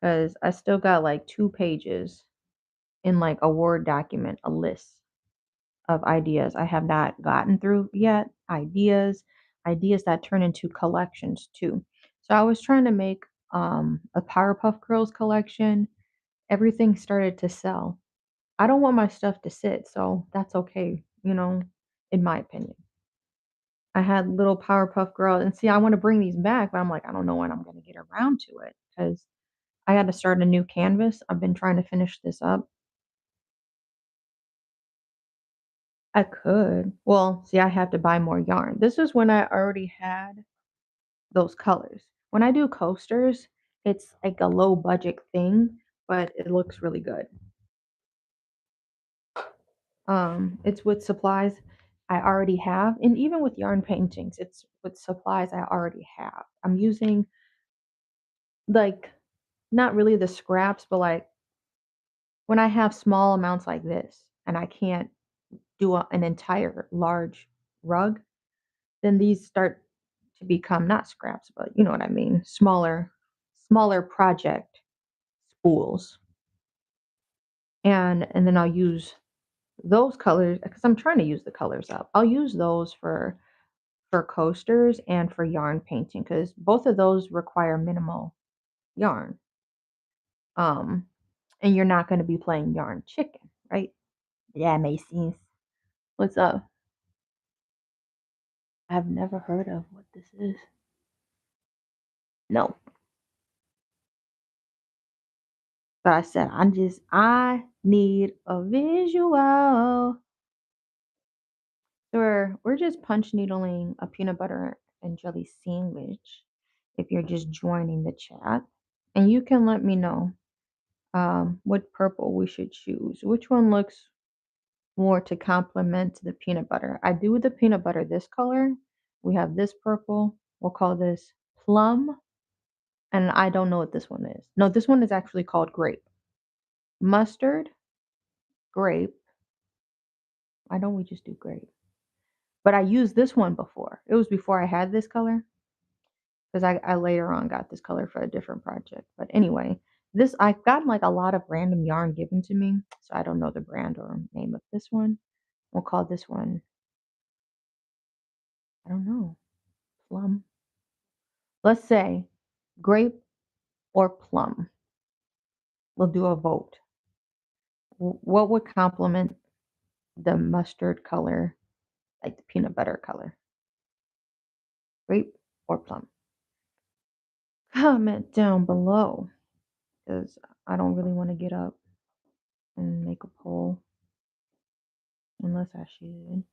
Cuz I still got like 2 pages in like a Word document, a list of ideas I have not gotten through yet. Ideas that turn into collections too. So I was trying to make a Powerpuff Girls collection. Everything started to sell. I don't want my stuff to sit, so that's okay, in my opinion. I had little Powerpuff Girl, and see, I want to bring these back, but I'm like, I don't know when I'm going to get around to it because I had to start a new canvas. I've been trying to finish this up. I could. Well, see, I have to buy more yarn. This is when I already had those colors. When I do coasters, it's like a low budget thing, but it looks really good. It's with supplies I already have, and even with yarn paintings, it's with supplies I already have. I'm using like not really the scraps, but like when I have small amounts like this, and I can't do an entire large rug, then these start to become not scraps, but you know what I mean, smaller project spools. And then I'll use those colors because I'm trying to use the colors up. I'll use those for coasters and for yarn painting because both of those require minimal yarn. Um, and you're not going to be playing yarn chicken, right? Yeah, makes sense. What's up? I've never heard of what this is. No, but I said I need a visual. So we're just punch needling a peanut butter and jelly sandwich. If you're just joining the chat, and you can let me know what purple we should choose. Which one looks more to complement the peanut butter? I do the peanut butter this color. We have this purple. We'll call this plum. And I don't know what this one is. No, this one is actually called grape. Mustard, grape. Why don't we just do grape? But I used this one before. It was before I had this color because I later on got this color for a different project. But anyway, this I've gotten like a lot of random yarn given to me, so I don't know the brand or name of this one. We'll call this one, I don't know, plum. Let's say grape or plum. We'll do a vote. What would complement the mustard color, like the peanut butter color? Grape or plum? Comment down below because I don't really want to get up and make a poll unless I should.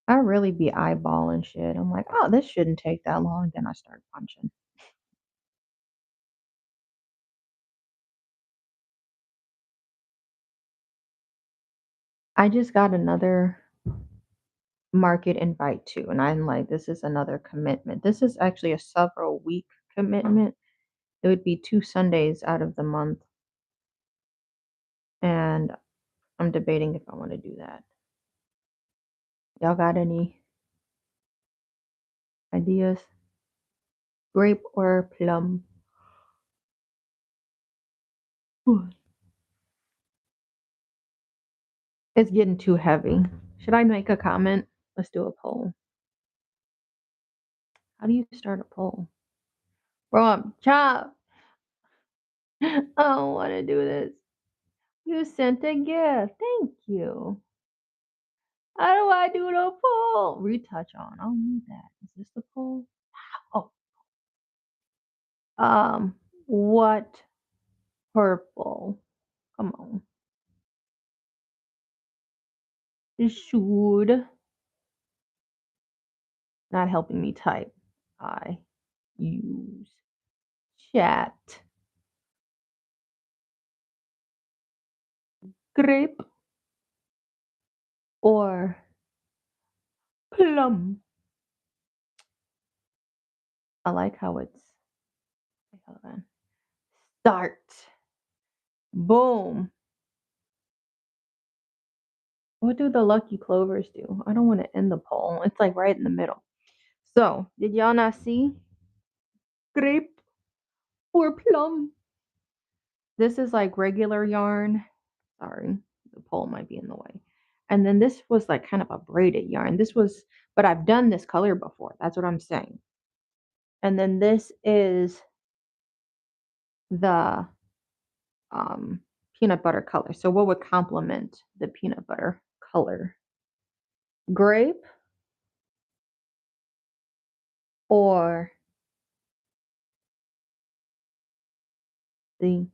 I really be eyeballing shit. I'm like, oh, this shouldn't take that long. Then I start punching. I just got another market invite too, and I'm like, this is another commitment. This is actually a several week commitment. It would be 2 Sundays out of the month, and I'm debating if I want to do that. Y'all got any ideas? Grape or plum? It's getting too heavy. Should I make a comment? Let's do a poll. How do you start a poll? Bro, chop. I don't want to do this. You sent a gift. Thank you. How do I do the poll? Retouch on. I don't need that. Is this the poll? Oh, what purple? Come on. Should not helping me type. I use chat. Grape or plum? I like how it's. Hold on. Start. Boom. What do the lucky clovers do? I don't want to end the poll. It's like right in the middle. So, did y'all not see? Grape or plum? This is like regular yarn. Sorry, the pole might be in the way. And then this was like kind of a braided yarn. This was, but I've done this color before. That's what I'm saying. And then this is the peanut butter color. So what would complement the peanut butter color? Grape or the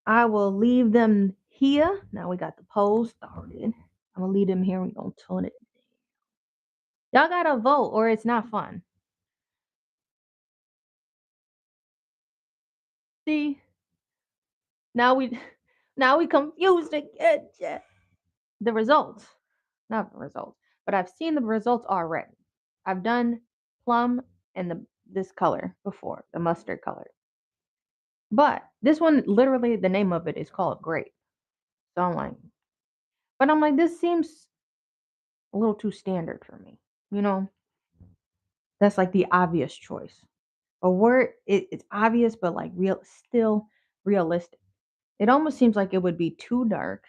I will leave them here. Now we got the poll started. I'm gonna leave them here. We're gonna turn it. Y'all gotta vote or it's not fun. See? Now we now we confused again. The results. Not the results. But I've seen the results already. I've done plum and this color before, the mustard color. But this one, literally, the name of it is called grape. So I'm like, this seems a little too standard for me. You know, that's like the obvious choice. A word, it's obvious, but like still realistic. It almost seems like it would be too dark,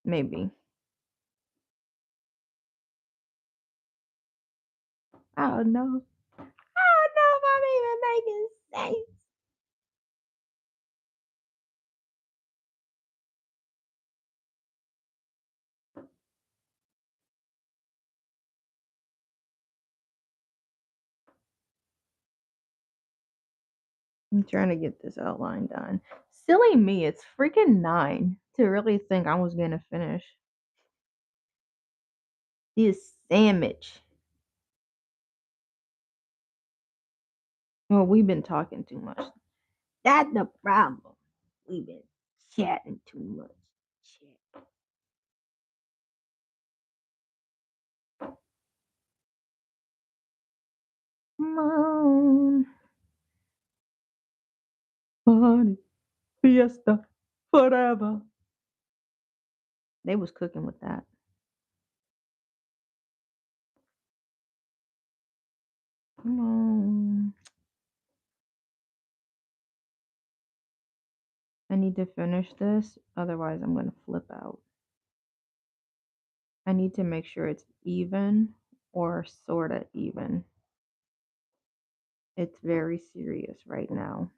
maybe. I don't know. I don't know if I'm even making sense. I'm trying to get this outline done. Silly me, it's freaking 9 to really think I was gonna finish this sandwich. Well, we've been talking too much. That's the problem. We've been chatting too much. Chat. Come on, party, fiesta, forever. They was cooking with that. Come on. I need to finish this, otherwise I'm gonna flip out. I need to make sure it's even or sorta even. It's very serious right now.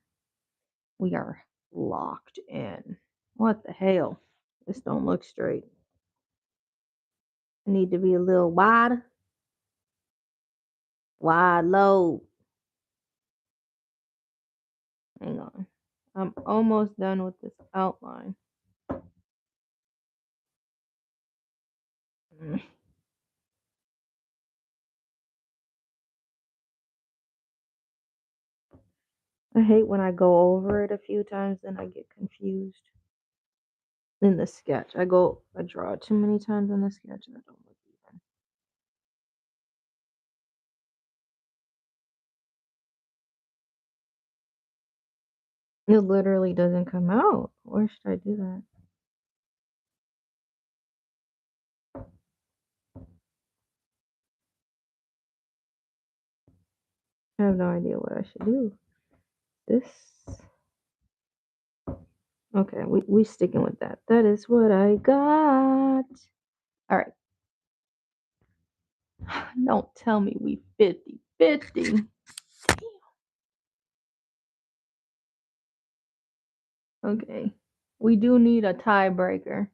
We are locked in. What the hell? This don't look straight. I need to be a little wider. Wide load. Hang on. I'm almost done with this outline. Mm. I hate when I go over it a few times, then I get confused. In the sketch, I draw too many times in the sketch and I don't look even. It literally doesn't come out. Where should I do that? I have no idea what I should do. This. Okay, we sticking with that. That is what I got. All right. Don't tell me we 50-50. Okay. We do need a tiebreaker.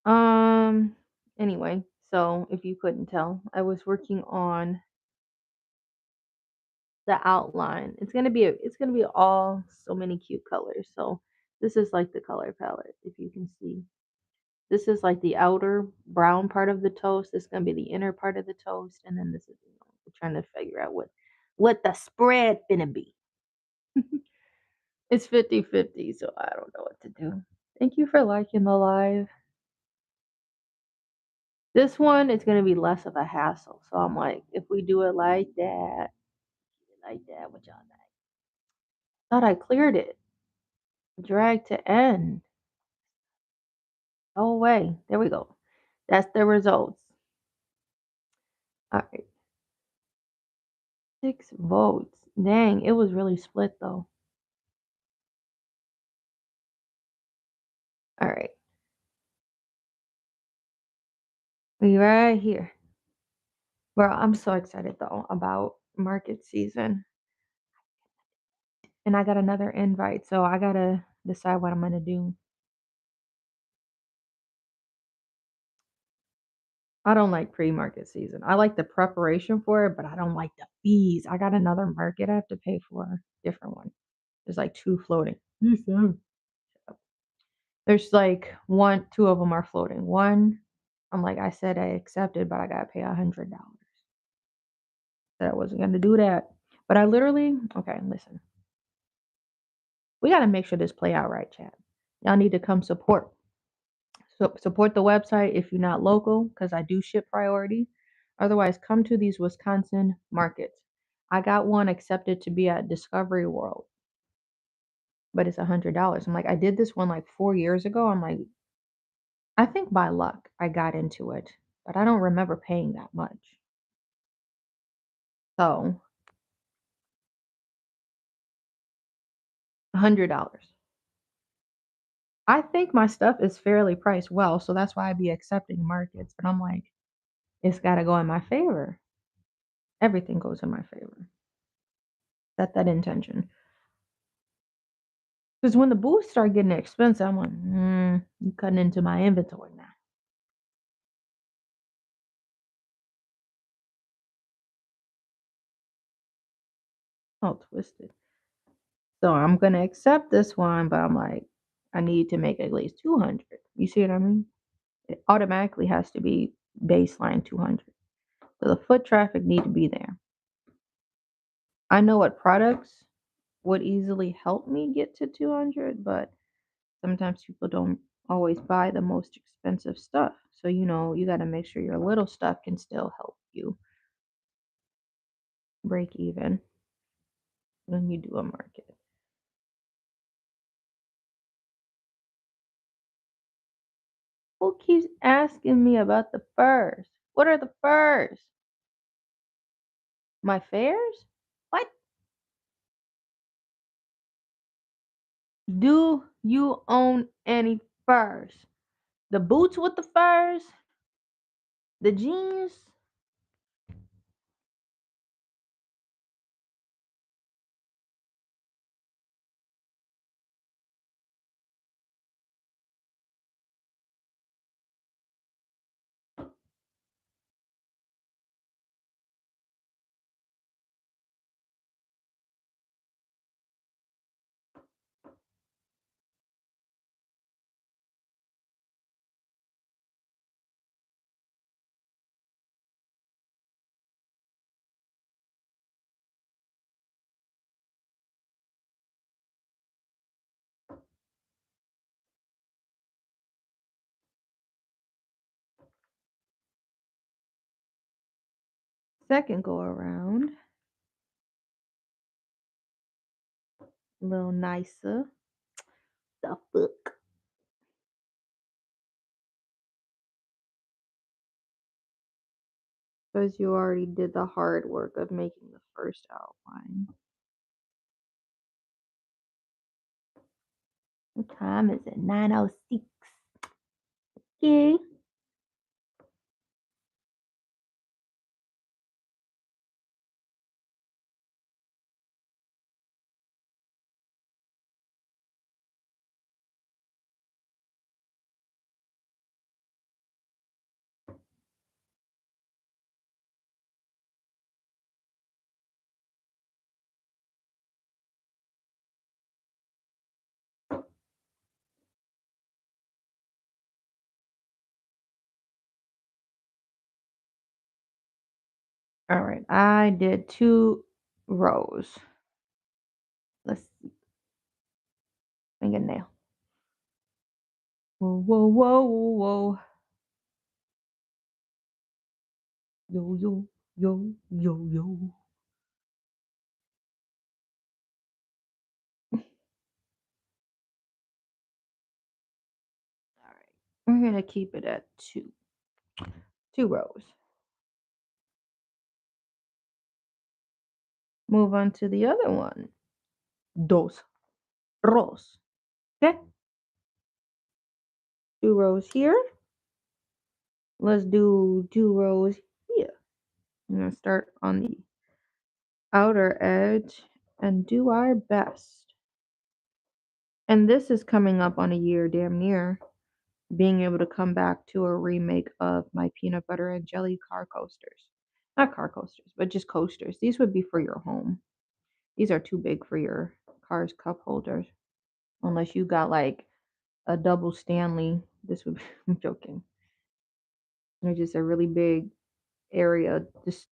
Um anyway, so if you couldn't tell, I was working on the outline. It's gonna be all so many cute colors. So this is like the color palette, if you can see. This is like the outer brown part of the toast. This is gonna be the inner part of the toast, and then this is we're trying to figure out what the spread gonna be. It's 50-50, so I don't know what to do. Thank you for liking the live. This one is gonna be less of a hassle. So I'm like, if we do it like that, what y'all think? Thought I cleared it. Drag to end. Oh away. There we go. That's the results. All right. 6 votes. Dang, it was really split though. All right. We right here. Bro, I'm so excited though about market season. And I got another invite, so I gotta decide what I'm gonna do. I don't like pre-market season. I like the preparation for it, but I don't like the fees. I got another market I have to pay for, different one. There's like 2 floating. There's like 2 of them are floating. One, I'm like, I said I accepted, but I gotta pay $100. Said I wasn't gonna do that. But I literally, okay, listen. We gotta make sure this play out right, chat. Y'all need to come support. So support the website if you're not local, because I do ship priority. Otherwise, come to these Wisconsin markets. I got one accepted to be at Discovery World, but it's $100. I'm like, I did this one like 4 years ago. I'm like, I think by luck I got into it, but I don't remember paying that much. So $100. I think my stuff is fairly priced well, so that's why I be accepting markets. But I'm like, it's got to go in my favor. Everything goes in my favor. Set that intention. Because when the booths start getting expensive, I'm like, you cutting into my inventory now. All twisted. So I'm gonna accept this one, but I'm like, I need to make at least 200. You see what I mean? It automatically has to be baseline 200. So the foot traffic need to be there. I know what products would easily help me get to 200, but sometimes people don't always buy the most expensive stuff. So, you got to make sure your little stuff can still help you break even when you do a market. Who keeps asking me about the furs? What are the furs? My fares? What? Do you own any furs? The boots with the furs? The jeans? Second go around, a little nicer. The fuck? Because you already did the hard work of making the first outline. What time is it? 9:06. Okay. All right. I did 2 rows. Let's see. Fingernail. Whoa, whoa, whoa, whoa. Yo, yo, yo, yo, yo. All right. We're going to keep it at 2. 2 rows. Move on to the other one. Dos rows. Okay. 2 rows here. Let's do 2 rows here. I'm going to start on the outer edge and do our best. And this is coming up on a year, damn near, being able to come back to a remake of my peanut butter and jelly car coasters. Not car coasters, but just coasters. These would be for your home. These are too big for your car's cup holders. Unless you got like a double Stanley. This would be, I'm joking. They're just a really big area. Just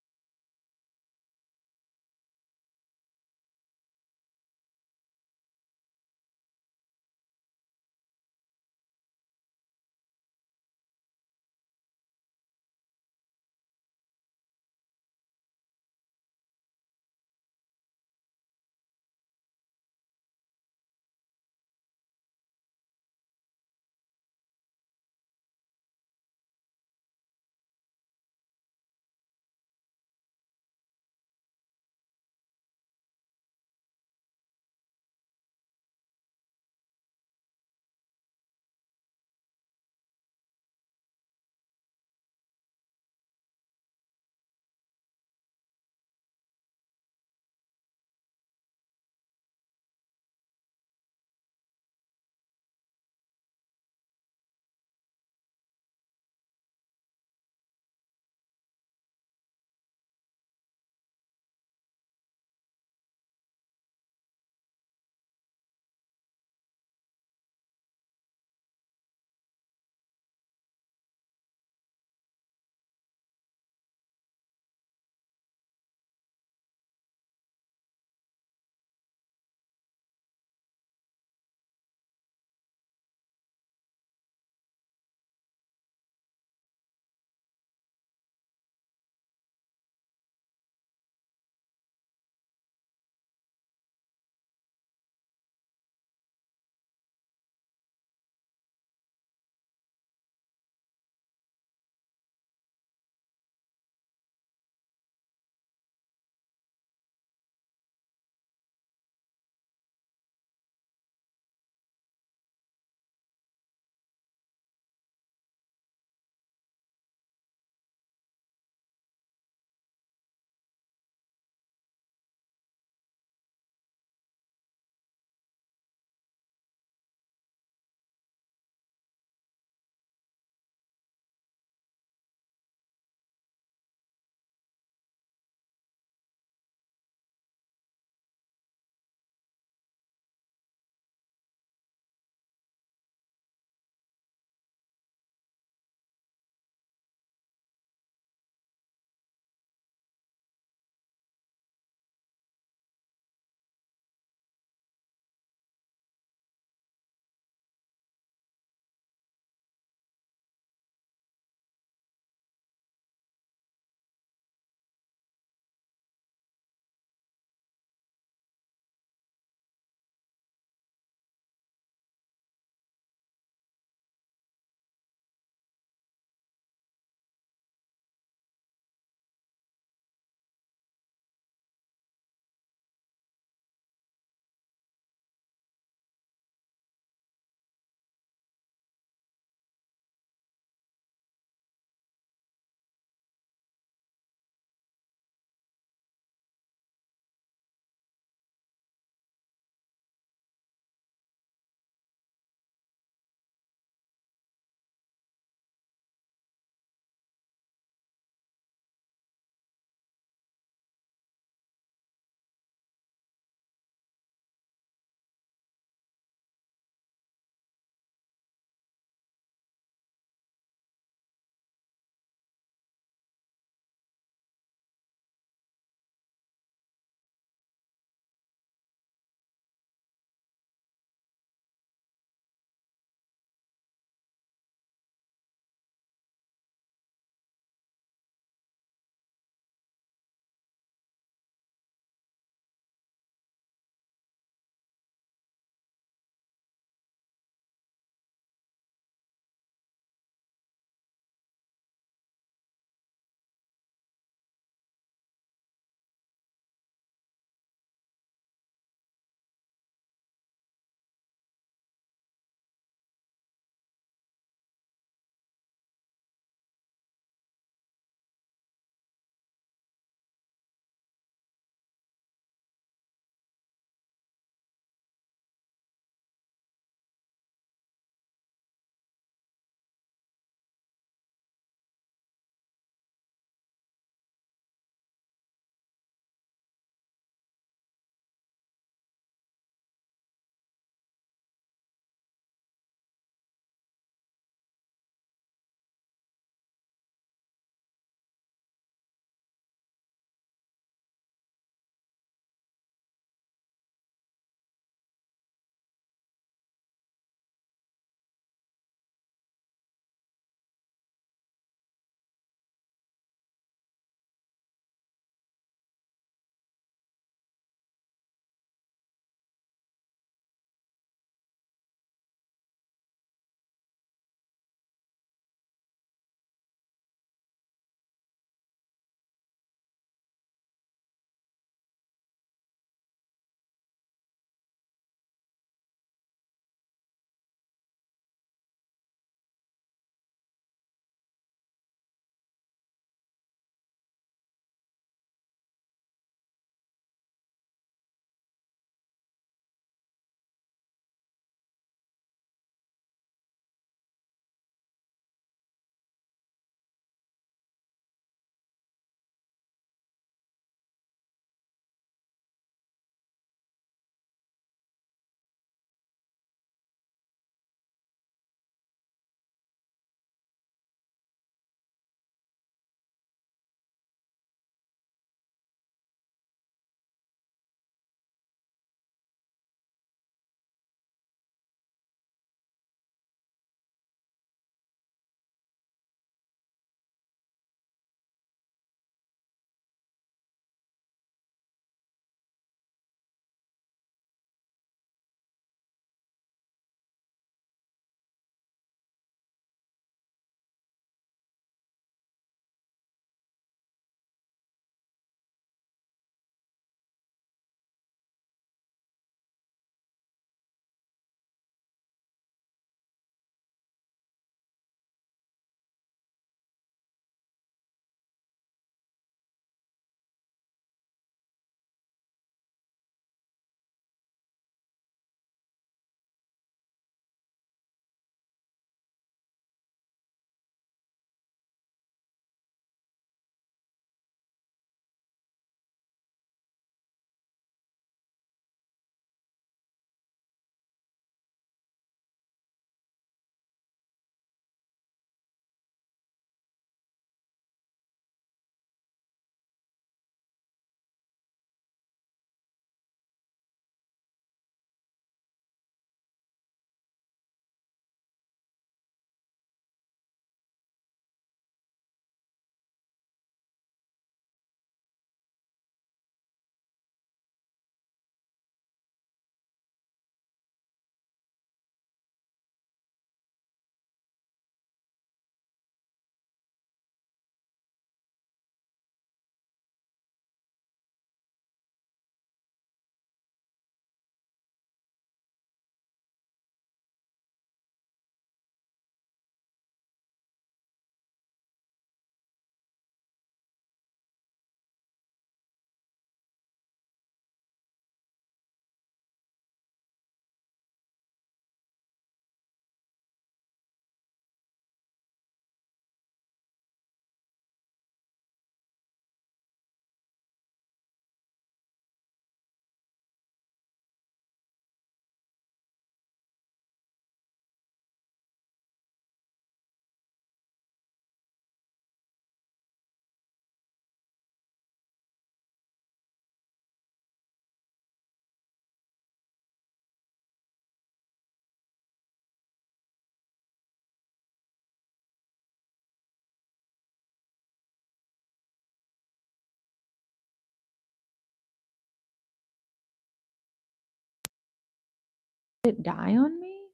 Did it die on me?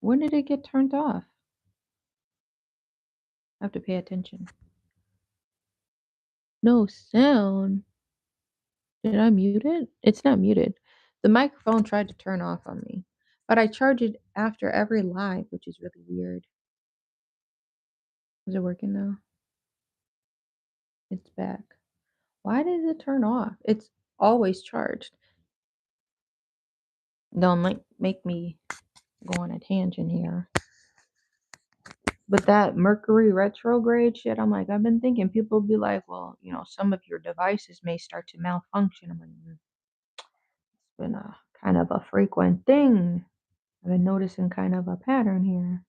When did it get turned off? I have to pay attention. No sound. Did I mute it? It's not muted. The microphone tried to turn off on me, but I charge it after every live, which is really weird. Is it working now? It's back. Why does it turn off? It's always charged. Don't make me go on a tangent here. But that Mercury retrograde shit, I'm like, I've been thinking people be like, well, some of your devices may start to malfunction. I'm like, it's been a kind of a frequent thing. I've been noticing kind of a pattern here.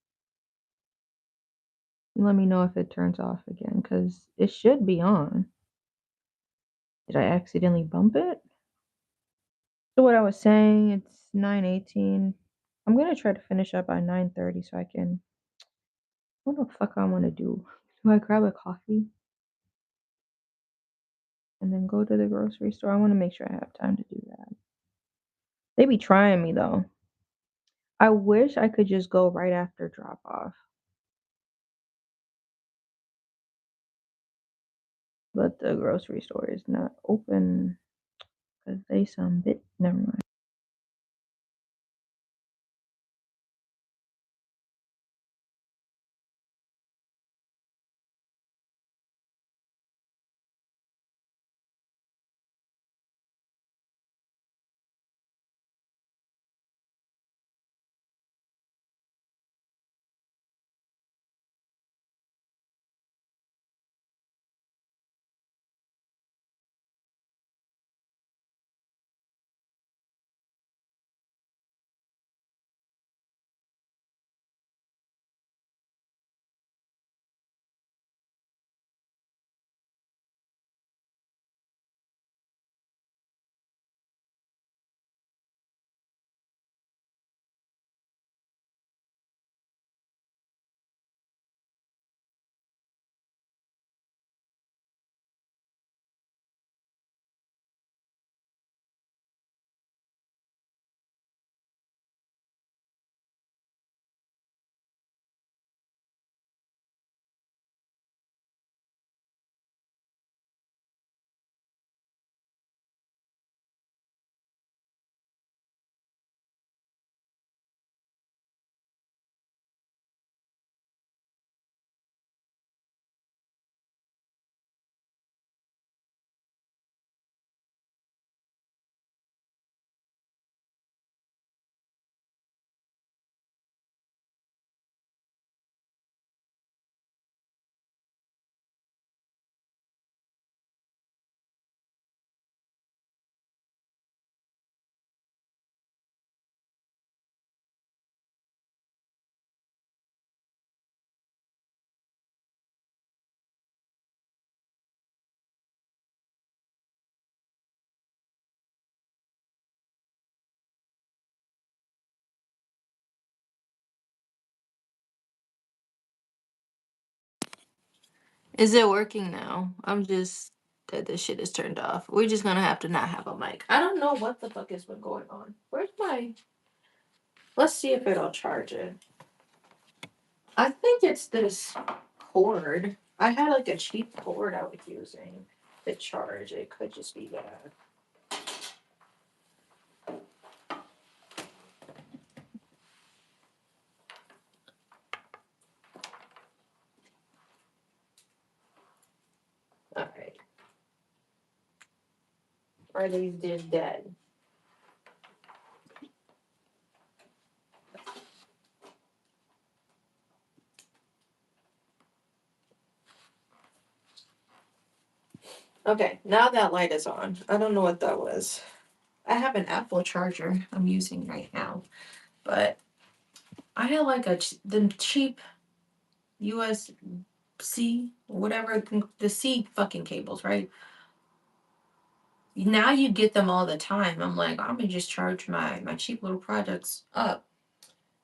Let me know if it turns off again, because it should be on. Did I accidentally bump it? So what I was saying, it's 9:18. I'm gonna try to finish up by 9:30 so I can. What the fuck I want to do? Do I grab a coffee and then go to the grocery store? I want to make sure I have time to do that. They be trying me though. I wish I could just go right after drop off, but the grocery store is not open because they some bit. Never mind. Is it working now? I'm just that this shit is turned off. We're just gonna have to not have a mic. I don't know what the fuck has been going on. Where's my? Let's see if it'll charge it. I think it's this cord. I had like a cheap cord I was using to charge. It could just be that. All right. Are these just dead? Okay, now that light is on. I don't know what that was. I have an Apple charger I'm using right now, but I had like the cheap USB-C, whatever the C fucking cables, right? Now you get them all the time. I'm like, I'm gonna just charge my cheap little products up.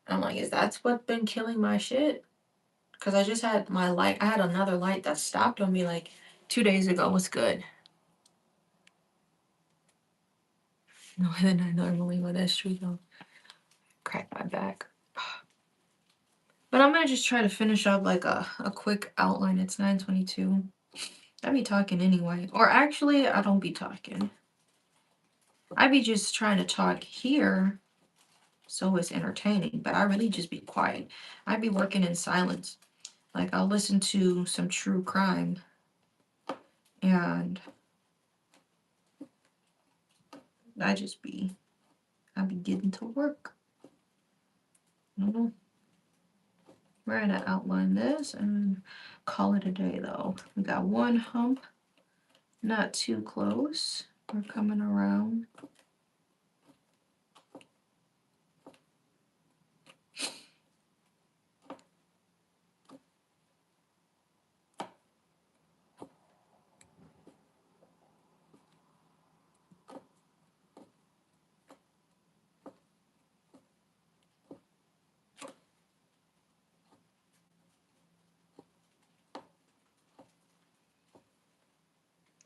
I'm like, is that what been killing my shit? Because I just had my light. I had another light that stopped on me like 2 days ago. What's good? No, than I normally would. That's true though. crack my back. But I'm gonna just try to finish up like a quick outline. It's 9:22. I be talking anyway. Or actually, I don't be talking. I be just trying to talk here so it's entertaining, but I really just be quiet. I be working in silence. Like I'll listen to some true crime and I be getting to work. We're gonna outline this and call it a day though. We got one hump, not too close. We're coming around.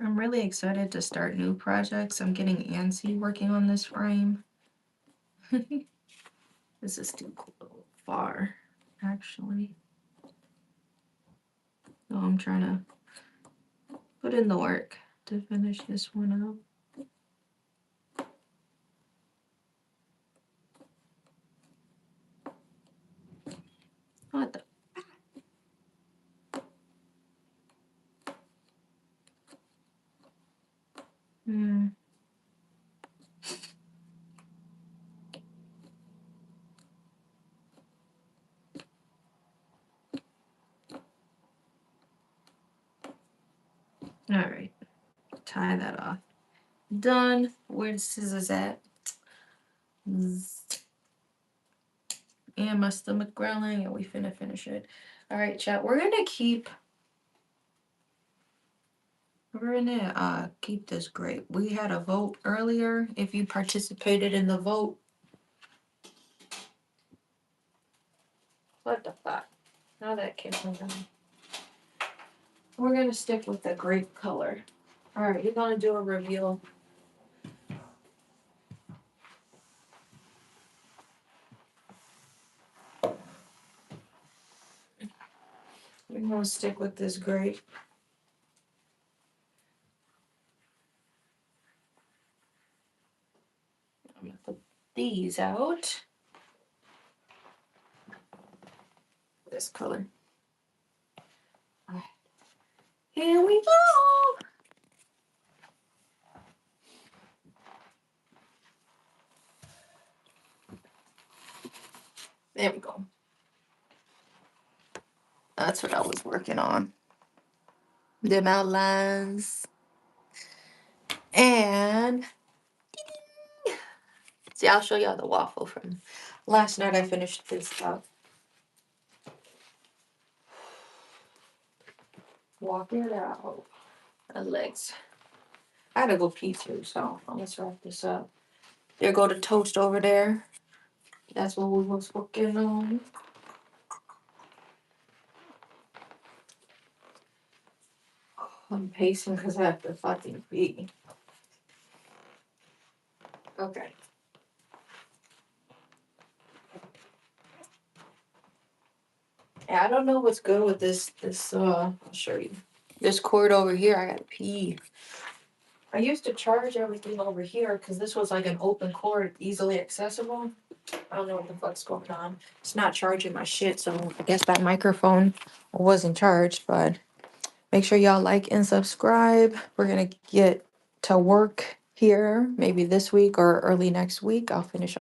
I'm really excited to start new projects. I'm getting antsy working on this frame. This is too far, actually. So I'm trying to put in the work to finish this one up. What the? All right, tie that off. Done. Where's scissors at? And my stomach growling, and we finna finish it. All right, chat. We're gonna keep this great. We had a vote earlier. If you participated in the vote, what the fuck? Now that came down. We're gonna stick with the grape color. All right, you're gonna do a reveal. We're gonna stick with this grape. I'm gonna put these out. This color. All right. Here we go. There we go. That's what I was working on. Them outlines. And see, I'll show y'all the waffle from last night. I finished this up. Walk it out. My legs. I had to go pee too, so let's wrap this up. There go the toast over there. That's what we was working on. I'm pacing because I have to fucking pee. Okay. Yeah, I don't know what's good with this. I'll show you. This cord over here, I gotta pee. I used to charge everything over here because this was like an open cord, easily accessible. I don't know what the fuck's going on. It's not charging my shit, so I guess that microphone wasn't charged, but make sure y'all like and subscribe. We're gonna get to work here maybe this week or early next week. I'll finish